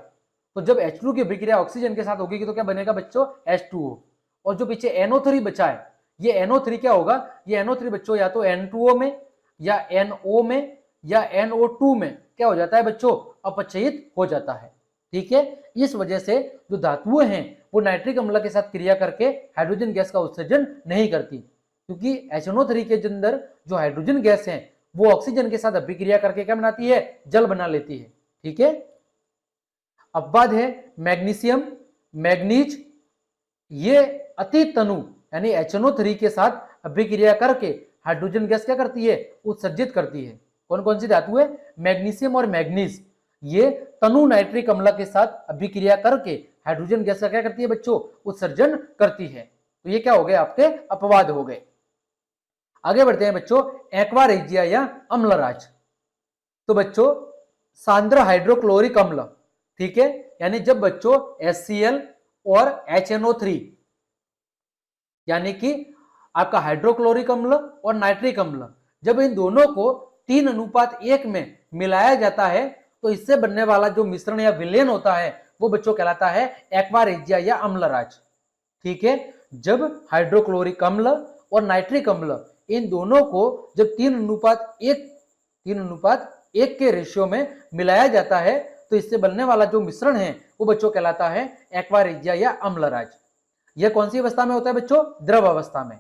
A: तो जब H2 की अभिक्रिया ऑक्सीजन के साथ होगी तो क्या बनेगा बच्चों, H2O। और जो पीछे NO3 बचा है, ये NO3 क्या होगा, ये NO3 बच्चों या तो N2O में या NO में या NO2 में क्या हो जाता है बच्चों, अपचयित हो जाता है। ठीक है। इस वजह से जो धातुएं हैं वो नाइट्रिक अम्ल के साथ क्रिया करके हाइड्रोजन गैस का उत्सर्जन नहीं करती, क्योंकि HNO3 के अंदर जो हाइड्रोजन गैस है वो ऑक्सीजन के साथ अभिक्रिया करके क्या बनाती है, जल बना लेती है। ठीक है। अब बात है मैग्नीशियम, मैग्नीज, ये अति तनु यानी HNO3 के साथ अभिक्रिया करके हाइड्रोजन गैस क्या करती है, उत्सर्जित करती है। कौन कौन सी धातु है, मैग्नीशियम और मैग्नीज, ये तनु नाइट्रिक अम्ल के साथ अभिक्रिया करके हाइड्रोजन गैस का क्या करती है बच्चों, उत्सर्जन करती है। तो ये क्या हो गए, आपके अपवाद हो गए। आगे बढ़ते हैं बच्चों, एक्वा रेजिया या अम्लराज। तो बच्चों सांद्र हाइड्रोक्लोरिक अम्ल, ठीक है, यानी जब बच्चों HCl और HNO3 यानी कि आपका हाइड्रोक्लोरिक अम्ल और नाइट्रिक अम्ल, जब इन दोनों को 3:1 में मिलाया जाता है तो इससे बनने वाला जो मिश्रण या विलयन होता है वो बच्चों कहलाता है एक्वा रेजिया या अम्लराज। ठीक है, जब हाइड्रोक्लोरिक अम्ल और नाइट्रिक अम्ल इन दोनों को जब 3:1 के रेशियो में मिलाया जाता है तो इससे बनने वाला जो मिश्रण है वो बच्चों कहलाता है एक्वा रेजिया या अम्लराज। यह कौन सी अवस्था में होता है बच्चों? द्रव अवस्था में।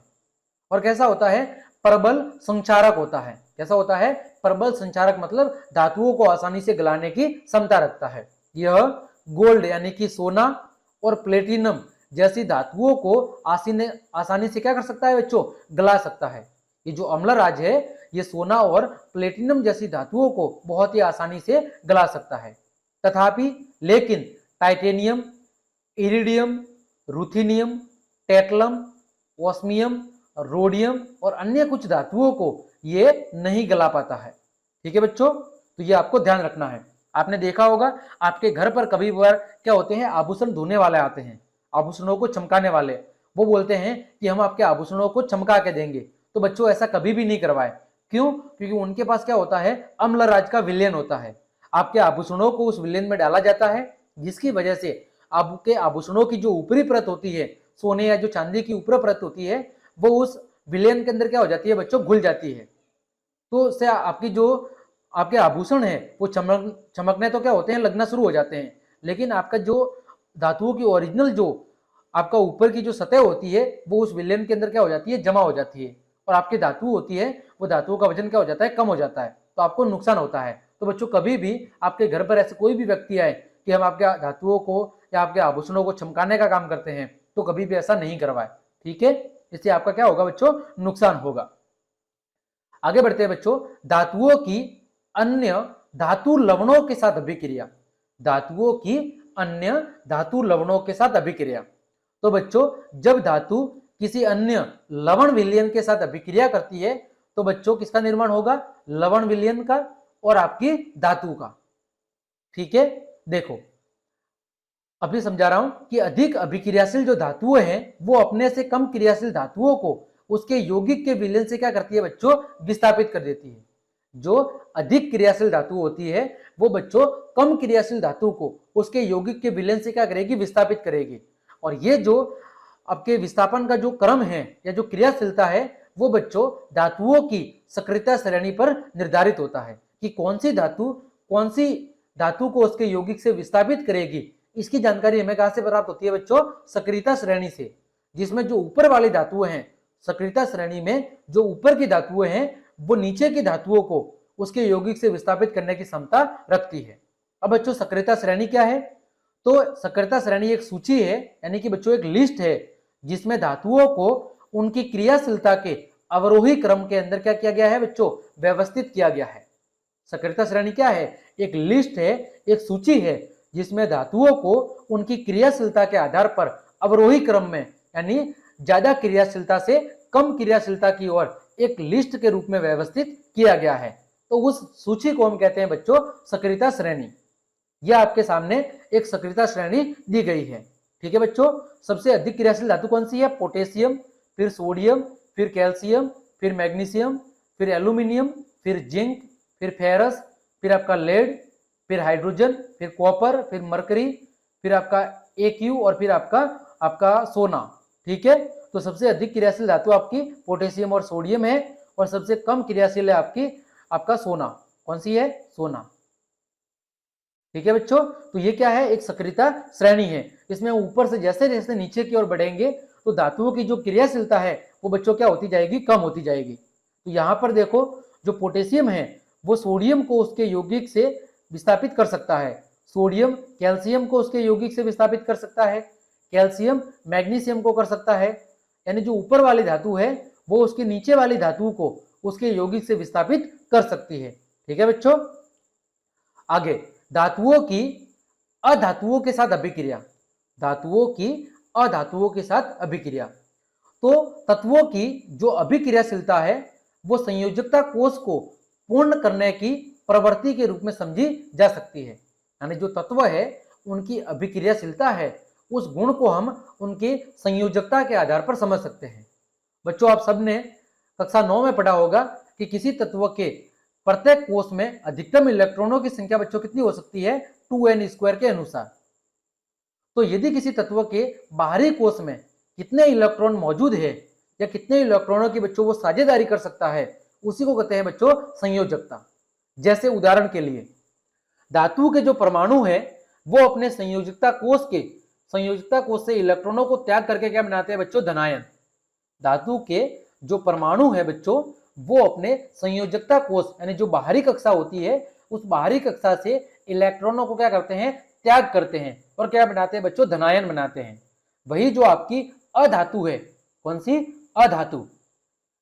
A: और कैसा होता है? प्रबल संचारक होता है। कैसा होता है? प्रबल संचारक, मतलब धातुओं को आसानी से गलाने की क्षमता रखता है। यह गोल्ड यानी कि सोना और प्लेटिनम जैसी धातुओं को आसानी से क्या कर सकता है बच्चों? गला सकता है। ये जो अम्लराज है ये सोना और प्लेटिनम जैसी धातुओं को बहुत ही आसानी से गला सकता है। तथापि लेकिन टाइटेनियम, इरिडियम, रुथेनियम, टेक्लम, ओस्मियम, रोडियम और अन्य कुछ धातुओं को ये नहीं गला पाता है। ठीक है बच्चों, तो ये आपको ध्यान रखना है। आपने देखा होगा आपके घर पर कभी बार क्या होते हैं, आभूषण धोने वाले आते हैं, आभूषणों को चमकाने वाले। वो बोलते हैं कि हम आपके आभूषणों को चमका के देंगे। तो बच्चों ऐसा कभी भी नहीं करवाए। क्यों? क्योंकि उनके पास क्या होता है? अम्लराज का विलयन होता है। आपके आभूषणों को उस विलयन में डाला जाता है, जिसकी वजह से आपके आभूषणों की जो ऊपरी परत होती है, सोने या जो चांदी की ऊपरी परत होती है, वो उस विलयन के अंदर क्या हो जाती है बच्चों? घुल जाती है। तो उससे आपकी जो आपके आभूषण है वो चमकने तो क्या होते हैं, लगना शुरू हो जाते हैं। लेकिन आपका जो धातुओं की ओरिजिनल जो आपका ऊपर की जो सतह होती है वो उस विलयन के अंदर क्या हो जाती है? जमा हो जाती है। और आपकी धातु होती है वो धातुओं का वजन क्या हो जाता है? कम हो जाता है। तो आपको नुकसान होता है। तो बच्चों कभी भी आपके घर पर ऐसे कोई भी व्यक्ति आए कि हम आपके धातुओं को या आपके आभूषणों को चमकाने का काम करते हैं, तो कभी भी ऐसा नहीं करवाए। ठीक है, इससे आपका क्या होगा बच्चों? नुकसान होगा। आगे बढ़ते हैं बच्चों, धातुओं की अन्य धातु लवणों के साथ अभिक्रिया। धातुओं की अन्य धातु लवणों के साथ अभिक्रिया। तो बच्चों जब धातु किसी अन्य लवण विलयन के साथ अभिक्रिया करती है तो बच्चों किसका निर्माण होगा? लवण विलयन का और आपकी धातु का। ठीक है, देखो अभी समझा रहा हूं कि अधिक अभिक्रियाशील जो धातुएं हैं वो अपने से कम क्रियाशील धातुओं को उसके यौगिक के विलयन से क्या करती है बच्चों? विस्थापित कर देती है। जो अधिक क्रियाशील धातु होती है वो बच्चों कम क्रियाशील धातु को उसके यौगिक के विलयन से क्या करेगी? विस्थापित करेगी। और ये जो आपके विस्थापन का जो क्रम है या जो क्रियाशीलता है वो बच्चों धातुओं की सक्रियता श्रेणी पर निर्धारित होता है कि कौन सी धातु को उसके यौगिक से विस्थापित करेगी। इसकी जानकारी हमें कहां से प्राप्त होती है बच्चों? सक्रियता श्रेणी से, जिसमें जो ऊपर वाली धातुएं हैं, सक्रियता श्रेणी में जो ऊपर की धातुएं हैं वो नीचे की धातुओं को उसके यौगिक से विस्थापित करने की क्षमता रखती है। अब बच्चों सक्रियता श्रेणी क्या है? तो सक्रियता श्रेणी एक सूची है, यानी कि बच्चों एक लिस्ट है जिसमें धातुओं को उनकी क्रियाशीलता के अवरोही क्रम के अंदर क्या किया गया है बच्चों? व्यवस्थित किया गया है। सक्रियता श्रेणी क्या है? एक लिस्ट है, एक सूची है जिसमें धातुओं को उनकी क्रियाशीलता के आधार पर अवरोही क्रम में, यानी ज्यादा क्रियाशीलता से कम क्रियाशीलता की ओर एक लिस्ट के रूप में व्यवस्थित किया गया है। तो उस सूची को हम कहते हैं बच्चों सक्रियता श्रेणी। यह आपके सामने एक सक्रियता श्रेणी दी गई है। ठीक है बच्चों, सबसे अधिक क्रियाशील धातु कौन सी है? पोटेशियम, फिर सोडियम, फिर कैल्शियम, फिर मैग्नीशियम, फिर एल्यूमिनियम, फिर जिंक, फिर फेरस, फिर आपका लेड, फिर हाइड्रोजन, फिर कॉपर, फिर मरकरी, फिर आपका AQ और फिर आपका सोना। ठीक है, तो सबसे अधिक क्रियाशील धातु आपकी पोटेशियम और सोडियम है और सबसे कम क्रियाशील है आपका सोना। कौन सी है? सोना। ठीक है बच्चों, तो ये क्या है? एक सक्रियता श्रेणी है। इसमें ऊपर से जैसे जैसे नीचे की ओर बढ़ेंगे तो धातुओं की जो क्रियाशीलता है वो बच्चों क्या होती जाएगी? कम होती जाएगी। तो यहाँ पर देखो जो पोटेशियम है वो सोडियम को उसके यौगिक से विस्थापित कर सकता है, सोडियम कैल्शियम को उसके यौगिक से विस्थापित कर सकता है, कैल्शियम मैग्नीशियम को कर सकता है। यानी जो ऊपर वाली धातु है वो उसके नीचे वाली धातु को उसके यौगिक से विस्थापित कर सकती है। ठीक है बच्चों, आगे धातुओं की अधातुओं के साथ अभिक्रिया। धातुओं की अधातुओं के साथ अभिक्रिया। तो तत्वों की जो अभिक्रियाशीलता है वो संयोजकता कोष को पूर्ण करने की प्रवृत्ति के रूप में समझी जा सकती है। यानी जो तत्व है उनकी अभिक्रियाशीलता है उस गुण को हम उनके संयोजकता के आधार पर समझ सकते हैं। बच्चों आप सबने कक्षा 9 में पढ़ा होगा कि किसी तत्व के प्रत्येक कोष में अधिकतम इलेक्ट्रॉनों की संख्या बच्चों कितनी हो सकती है, 2n² के अनुसार। तो यदि किसी तत्व के बाहरी कोष में कितने इलेक्ट्रॉन मौजूद है या कितने इलेक्ट्रॉनों की बच्चों वो साझेदारी कर सकता है, उसी को कहते हैं बच्चों संयोजकता। जैसे उदाहरण के लिए धातु के जो परमाणु है वो अपने संयोजकता कोष से इलेक्ट्रॉनों को त्याग करके क्या बनाते हैं बच्चों, धनायन। धातु के जो परमाणु है बच्चों वो अपने संयोजकता कोष यानी जो बाहरी कक्षा होती है उस बाहरी कक्षा से इलेक्ट्रॉनों को क्या करते हैं, त्याग करते हैं और क्या बनाते हैं बच्चों, धनायन बनाते हैं। वही जो आपकी अधातु है, कौन सी, अधातु,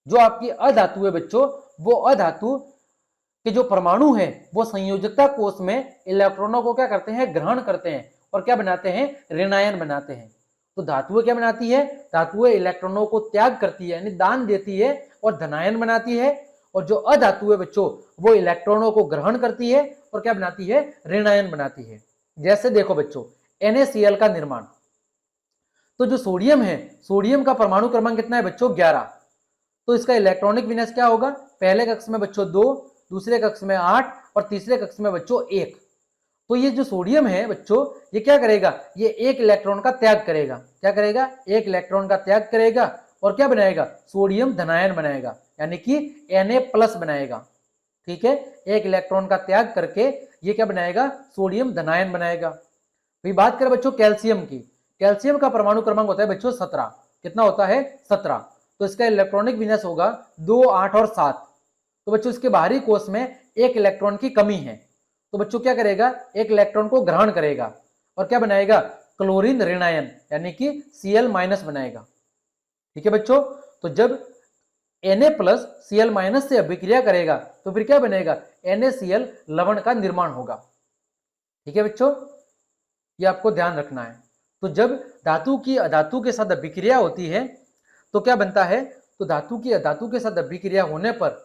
A: जो आपकी अधातु है बच्चों, वो अधातु के जो परमाणु है वो संयोजकता कोष में इलेक्ट्रॉनों को क्या करते हैं, ग्रहण करते हैं और क्या बनाते हैं, ऋणायन बनाते हैं। तो धातुएं क्या बनाती है, धातुएं इलेक्ट्रॉनों को त्याग करती है यानी दान देती है और धनायन बनाती है, और जो अधातु है बच्चों वो इलेक्ट्रॉनों को ग्रहण करती है और क्या बनाती है, ऋणायन बनाती है। जैसे देखो बच्चों NaCl का निर्माण, तो जो सोडियम है, सोडियम का परमाणु क्रमांक कितना है बच्चों, 11। तो इसका इलेक्ट्रॉनिक विन्यास क्या होगा, पहले कक्ष में बच्चों 2, दूसरे कक्ष में 8 और तीसरे कक्ष में बच्चों 1। तो ये जो सोडियम है बच्चों ये क्या करेगा, ये एक इलेक्ट्रॉन का त्याग करेगा। क्या करेगा, एक इलेक्ट्रॉन का त्याग करेगा और क्या बनाएगा, सोडियम धनायन बनाएगा यानी कि Na+ बनाएगा। ठीक है, एक इलेक्ट्रॉन का त्याग करके ये क्या बनाएगा, सोडियम धनायन बनाएगा। अभी बात करें बच्चों कैल्शियम की, कैल्शियम का परमाणु क्रमांक होता है बच्चों 17। कितना होता है, 17। तो इसका इलेक्ट्रॉनिक विन्यास होगा 2, 8 और 7। तो बच्चों इसके बाहरी कोष में एक इलेक्ट्रॉन की कमी है, तो बच्चों क्या करेगा, एक इलेक्ट्रॉन को ग्रहण करेगा और क्या बनाएगा, क्लोरीन ऋणायन यानी कि Cl- बनाएगा। ठीक है बच्चों, तो जब Na+ Cl- से अभिक्रिया करेगा तो फिर क्या बनेगा, NaCl लवण का निर्माण होगा। ठीक है बच्चों, ये आपको ध्यान रखना है। तो जब धातु की अधातु के साथ अभिक्रिया होती है तो क्या बनता है, तो धातु की अधातु के साथ अभिक्रिया होने पर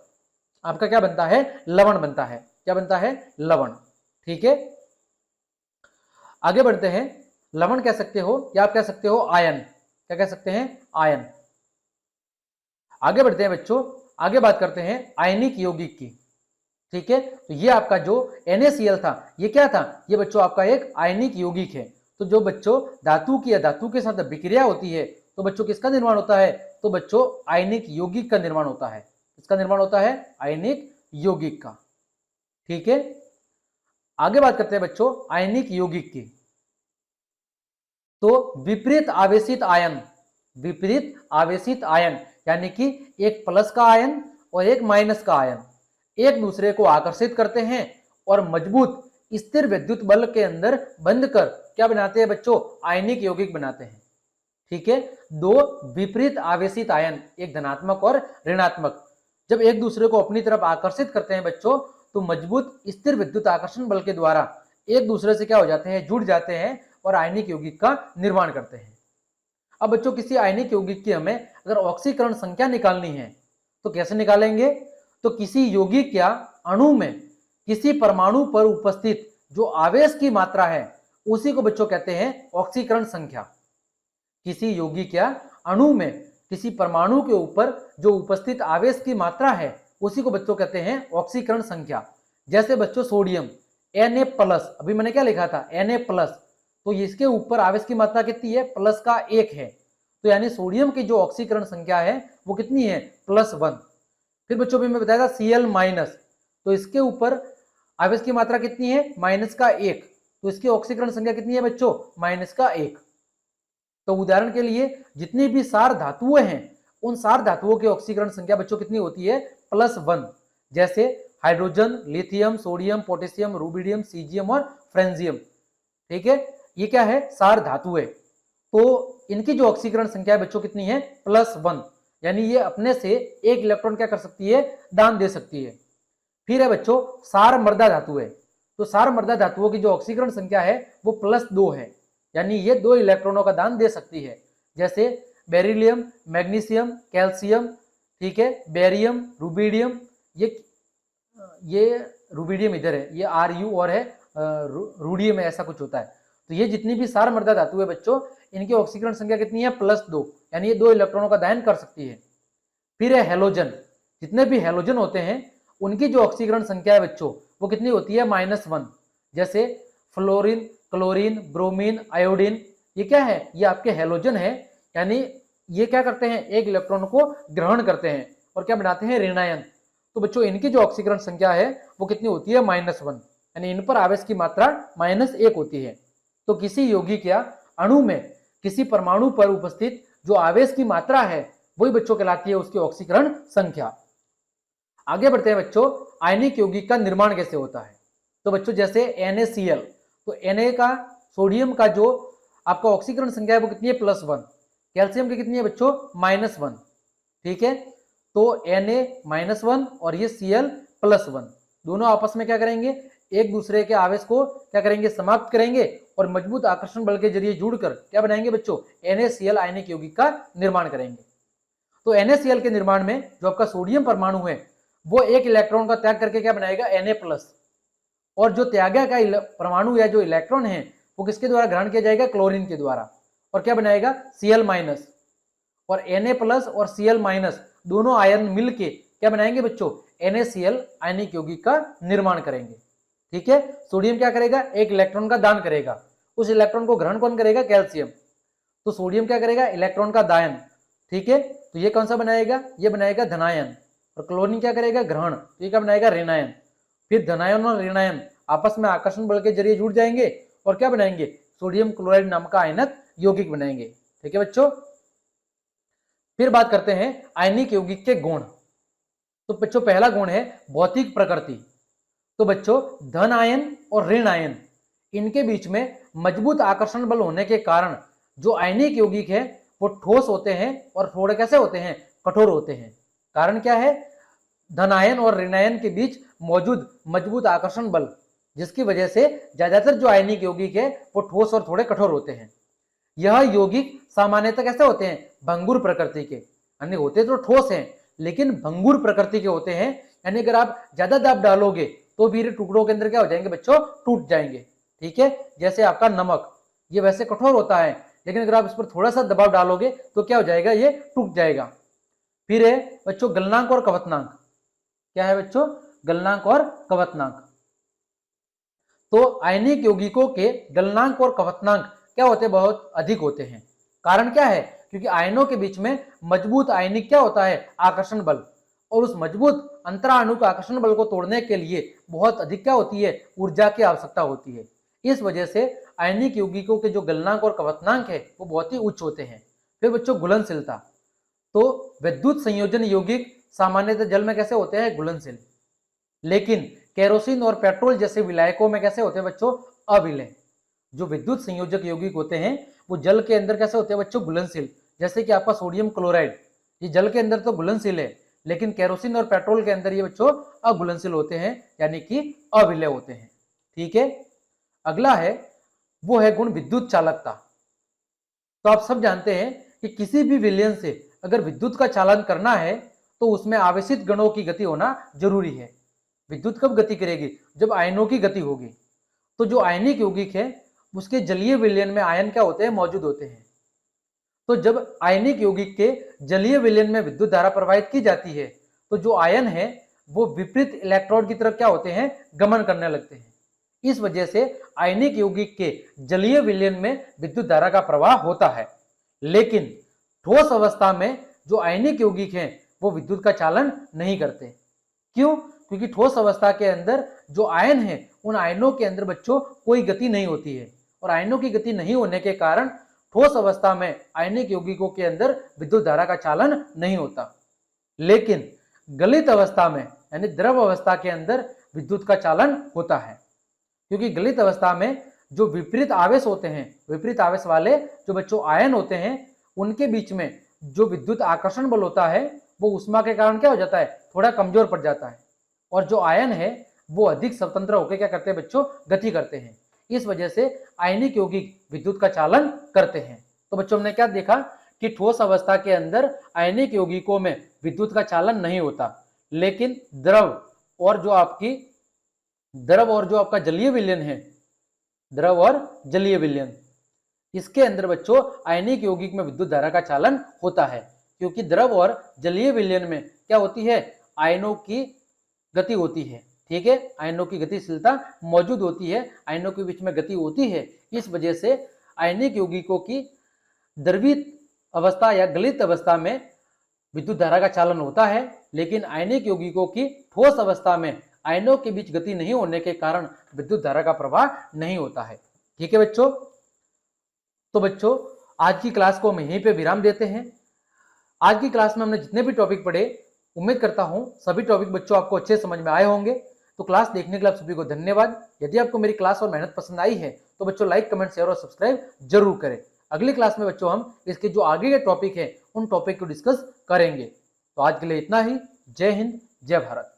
A: आपका क्या बनता है, लवण बनता है। क्या बनता है, लवण। ठीक है, आगे बढ़ते हैं। लवण कह सकते हो या आप कह सकते हो आयन। क्या कह सकते हैं, आयन। आगे बढ़ते हैं बच्चों, आगे बात करते हैं आयनिक यौगिक की। ठीक है, तो ये आपका जो NaCl था ये क्या था, ये बच्चों आपका एक आयनिक यौगिक है। तो जो बच्चों धातु की अधातु के साथ अभिक्रिया होती है तो बच्चों किसका निर्माण होता है, तो बच्चों आयनिक यौगिक का निर्माण होता है। इसका निर्माण होता है आयनिक यौगिक का। ठीक है, आगे बात करते हैं बच्चों आयनिक यौगिक की। तो विपरीत आवेशित आयन, विपरीत आवेशित आयन यानी कि एक प्लस का आयन और एक माइनस का आयन एक दूसरे को आकर्षित करते हैं और मजबूत स्थिर विद्युत बल के अंदर बंध कर क्या बनाते हैं बच्चों, आयनिक यौगिक बनाते हैं। ठीक है, दो विपरीत आवेशित आयन, एक धनात्मक और ऋणात्मक, जब एक दूसरे को अपनी तरफ आकर्षित करते हैं बच्चों तो मजबूत स्थिर विद्युत आकर्षण बल के द्वारा एक दूसरे से क्या हो जाते हैं, जुड़ जाते हैं और आयनिक यौगिक का निर्माण करते हैं। अब बच्चों किसी आयनिक यौगिक की हमें अगर ऑक्सीकरण संख्या निकालनी है तो कैसे निकालेंगे, तो किसी यौगिक या अणु में किसी परमाणु पर उपस्थित जो आवेश की मात्रा है उसी को बच्चों कहते हैं ऑक्सीकरण संख्या। किसी यौगिक या अणु में किसी परमाणु के ऊपर जो उपस्थित आवेश की मात्रा है उसी को बच्चों कहते हैं ऑक्सीकरण संख्या। जैसे बच्चों सोडियम Na+, अभी मैंने क्या लिखा था Na+, तो इसके ऊपर आवेश की मात्रा कितनी है, प्लस का 1 है। तो यानी सोडियम की जो ऑक्सीकरण संख्या है वो कितनी है, +1। फिर बच्चों भी मैं बताया था Cl-, तो इसके ऊपर आवेश की मात्रा कितनी है, -1, तो इसकी ऑक्सीकरण संख्या कितनी है बच्चों, -1। तो उदाहरण के लिए जितनी भी सार धातुएं हैं उन सार धातुओं की ऑक्सीकरण संख्या बच्चों कितनी होती है, +1। जैसे hydrogen, lithium, sodium, potassium, rubidium, caesium और फ्रेंजियम। ठीक है, ये क्या है, सार धातुएं। तो इनकी जो ऑक्सीकरण संख्या है बच्चों कितनी है, +1, यानी ये अपने से एक इलेक्ट्रॉन क्या कर सकती है, दान दे सकती है। फिर है बच्चों सार मर्दा धातुएं। तो सार मर्दा धातुओं की जो ऑक्सीकरण संख्या है वो +2 है, यानी ये 2 इलेक्ट्रॉनों का दान दे सकती है। जैसे बेरिलियम, मैग्नीशियम, कैल्शियम, ठीक है, बेरियम, रूबिडियम, ये रूबिडियम इधर है, ये Ru और है रूडियम है, ऐसा कुछ होता है। तो ये जितनी भी सार मर्दा धातु है बच्चों इनकी ऑक्सीकरण संख्या कितनी है, +2, यानी ये 2 इलेक्ट्रॉनों का दान कर सकती है। फिर है हेलोजन। जितने भी हेलोजन होते हैं उनकी जो ऑक्सीकरण संख्या है बच्चों वो कितनी होती है -1। जैसे फ्लोरीन, क्लोरीन, ब्रोमीन, आयोडीन, ये क्या है, ये आपके हेलोजन है, यानी ये क्या करते हैं, एक इलेक्ट्रॉन को ग्रहण करते हैं और क्या बनाते हैं, ऋणायन। तो बच्चों इनकी जो ऑक्सीकरण संख्या है वो कितनी होती है, -1, यानी इन पर आवेश की मात्रा -1 होती है। तो किसी यौगिक या अणु में किसी परमाणु पर उपस्थित जो आवेश की मात्रा है वही बच्चों कहलाती है उसकी ऑक्सीकरण संख्या। आगे बढ़ते हैं बच्चों, आयनिक यौगिक का निर्माण कैसे होता है। तो बच्चों जैसे NaCl, तो Na का, सोडियम का जो आपका ऑक्सीकरण संख्या है वो कितनी है, +1। कैल्शियम की कितनी है बच्चों, -1। ठीक है, तो Na -1 और ये Cl +1, दोनों आपस में क्या करेंगे, एक दूसरे के आवेश को क्या करेंगे, समाप्त करेंगे और मजबूत आकर्षण बल के जरिए जुड़कर क्या बनाएंगे बच्चों, NaCl आयनिक यौगिक का निर्माण करेंगे। तो NaCl के निर्माण में जो आपका सोडियम परमाणु है वो एक इलेक्ट्रॉन का त्याग करके क्या बनाएगा, Na+, और जो त्यागा का परमाणु या जो इलेक्ट्रॉन है वो किसके द्वारा ग्रहण किया जाएगा, क्लोरीन के द्वारा, और क्या बनाएगा, Cl-, और Na+ और Cl- दोनों आयन मिलके क्या बनाएंगे बच्चों, NaCl आयनिक यौगिक का निर्माण करेंगे। ठीक है, सोडियम क्या करेगा, एक इलेक्ट्रॉन का दान करेगा, उस इलेक्ट्रॉन को ग्रहण कौन करेगा, कैल्शियम, तो सोडियम क्या करेगा, इलेक्ट्रॉन का दान। ठीक है, तो ये कौन सा बनाएगा, ये बनाएगा धनायन, और क्लोरीन क्या करेगा, ग्रहण, तो ये क्या बनाएगा, ऋणायन। फिर धनायन और ऋणायन आपस में आकर्षण बल के जरिए जुड़ जाएंगे और क्या बनाएंगे, सोडियम क्लोराइड नाम का आयनक यौगिक बनाएंगे। ठीक है बच्चों, फिर बात करते हैं आयनिक यौगिक के गुण। तो बच्चों पहला गुण है भौतिक प्रकृति। तो बच्चों धन आयन और ऋण आयन, इनके बीच में मजबूत आकर्षण बल होने के कारण जो आयनिक यौगिक है वो ठोस होते हैं और थोड़े कैसे होते हैं, कठोर होते हैं। कारण क्या है, धन आयन और ऋण आयन के बीच मौजूद मजबूत आकर्षण बल, जिसकी वजह से ज्यादातर जो आयनिक यौगिक है वो ठोस और थोड़े कठोर होते हैं। यह यौगिक सामान्यतः कैसे होते हैं, भंगुर प्रकृति के, यानी होते तो ठोस हैं लेकिन भंगुर प्रकृति के होते हैं, यानी अगर आप ज्यादा दाब डालोगे तो फिर टुकड़ों के अंदर क्या हो जाएंगे बच्चों, टूट जाएंगे। ठीक है, जैसे आपका नमक, ये वैसे कठोर होता है लेकिन अगर आप इस पर थोड़ा सा दबाव डालोगे तो क्या हो जाएगा, ये टूट जाएगा। फिर है बच्चों गलनांक और कवतनांक, क्या है बच्चों, गलनांक और कवतनांक। तो आयनिक यौगिकों के गलनांक और कवतनांक क्या होते हैं, बहुत अधिक होते हैं। कारण क्या है, क्योंकि आयनों के बीच में मजबूत आयनिक क्या होता है, आकर्षण बल, और उस मजबूत अंतराणु का आकर्षण बल को तोड़ने के लिए बहुत अधिक क्या होती है, ऊर्जा की आवश्यकता होती है। इस वजह से आयनिक यौगिकों के जो गलनांक और कवतनांक है वो बहुत ही उच्च होते हैं। फिर बच्चों घुलनशीलता, तो विद्युत संयोजन यौगिक सामान्यतः जल में कैसे होते हैं, घुलनशील, लेकिन केरोसिन और पेट्रोल जैसे विलायकों में कैसे होते हैं बच्चों, अविलय। जो विद्युत संयोजक यौगिक होते हैं वो जल के अंदर कैसे होते हैं बच्चों, घुलनशील, जैसे कि आपका सोडियम क्लोराइड, ये जल के अंदर तो घुलनशील है लेकिन केरोसिन और पेट्रोल के अंदर ये बच्चों अघुलनशील होते हैं, यानी कि अविलय होते हैं। ठीक है, अगला है वो है गुण विद्युत चालकता। तो आप सब जानते हैं कि किसी भी विलयन से अगर विद्युत का चालन करना है तो उसमें आवेशित गणों की गति होना जरूरी है। विद्युत कब गति करेगी, जब आयनों की गति होगी। तो जो आयनिक यौगिक है उसके जलीय विलयन में आयन क्या होते हैं, मौजूद होते हैं। तो जब आयनिक यौगिक के जलीय विलयन में विद्युत धारा प्रवाहित की जाती है तो जो आयन है वो विपरीत इलेक्ट्रोड की तरफ क्या होते हैं, गमन करने लगते हैं। इस वजह से आयनिक यौगिक के जलीय विलयन में विद्युत धारा का प्रवाह होता है, लेकिन ठोस अवस्था में जो आयनिक यौगिक हैं वो विद्युत का चालन नहीं करते। क्यों, क्योंकि ठोस अवस्था के अंदर जो आयन है उन आयनों के अंदर बच्चों कोई गति नहीं होती है, और आयनों की गति नहीं होने के कारण ठोस अवस्था में आयनिक यौगिकों के अंदर विद्युत धारा का चालन नहीं होता। लेकिन गलित अवस्था में यानी द्रव अवस्था के अंदर विद्युत का चालन होता है, क्योंकि गलित अवस्था में जो विपरीत आवेश होते हैं, विपरीत आवेश वाले जो बच्चों आयन होते हैं, उनके बीच में जो विद्युत आकर्षण बल होता है वो ऊष्मा के कारण क्या हो जाता है, थोड़ा कमजोर पड़ जाता है, और जो आयन है वो अधिक स्वतंत्र होकर क्या करते हैं बच्चों, गति करते हैं। इस वजह से आयनिक यौगिक विद्युत का चालन करते हैं। तो बच्चों हमने क्या देखा कि ठोस अवस्था के अंदर आयनिक यौगिकों में विद्युत का चालन नहीं होता, लेकिन द्रव और जो आपका जलीय विलयन है, द्रव और जलीय विलयन, इसके अंदर बच्चों आयनिक यौगिक में विद्युत धारा का चालन होता है, क्योंकि द्रव और जलीय विलयन में क्या होती है, आयनों की गति होती है। ठीक है, आयनों की गतिशीलता मौजूद होती है, आयनों के बीच में गति होती है। इस वजह से आयनिक यौगिकों की द्रवित अवस्था या गलित अवस्था में विद्युत धारा का चालन होता है, लेकिन आयनिक यौगिकों की ठोस अवस्था में आयनों के बीच गति नहीं होने के कारण विद्युत धारा का प्रवाह नहीं होता है। ठीक है बच्चों, तो बच्चों आज की क्लास को हम यहीं पे विराम देते हैं। आज की क्लास में हमने जितने भी टॉपिक पढ़े, उम्मीद करता हूं सभी टॉपिक बच्चों आपको अच्छे समझ में आए होंगे। तो क्लास देखने के लिए आप सभी को धन्यवाद। यदि आपको मेरी क्लास और मेहनत पसंद आई है तो बच्चों लाइक, कमेंट, शेयर और सब्सक्राइब जरूर करें। अगली क्लास में बच्चों हम इसके जो आगे के टॉपिक है उन टॉपिक को डिस्कस करेंगे। तो आज के लिए इतना ही। जय हिंद, जय भारत।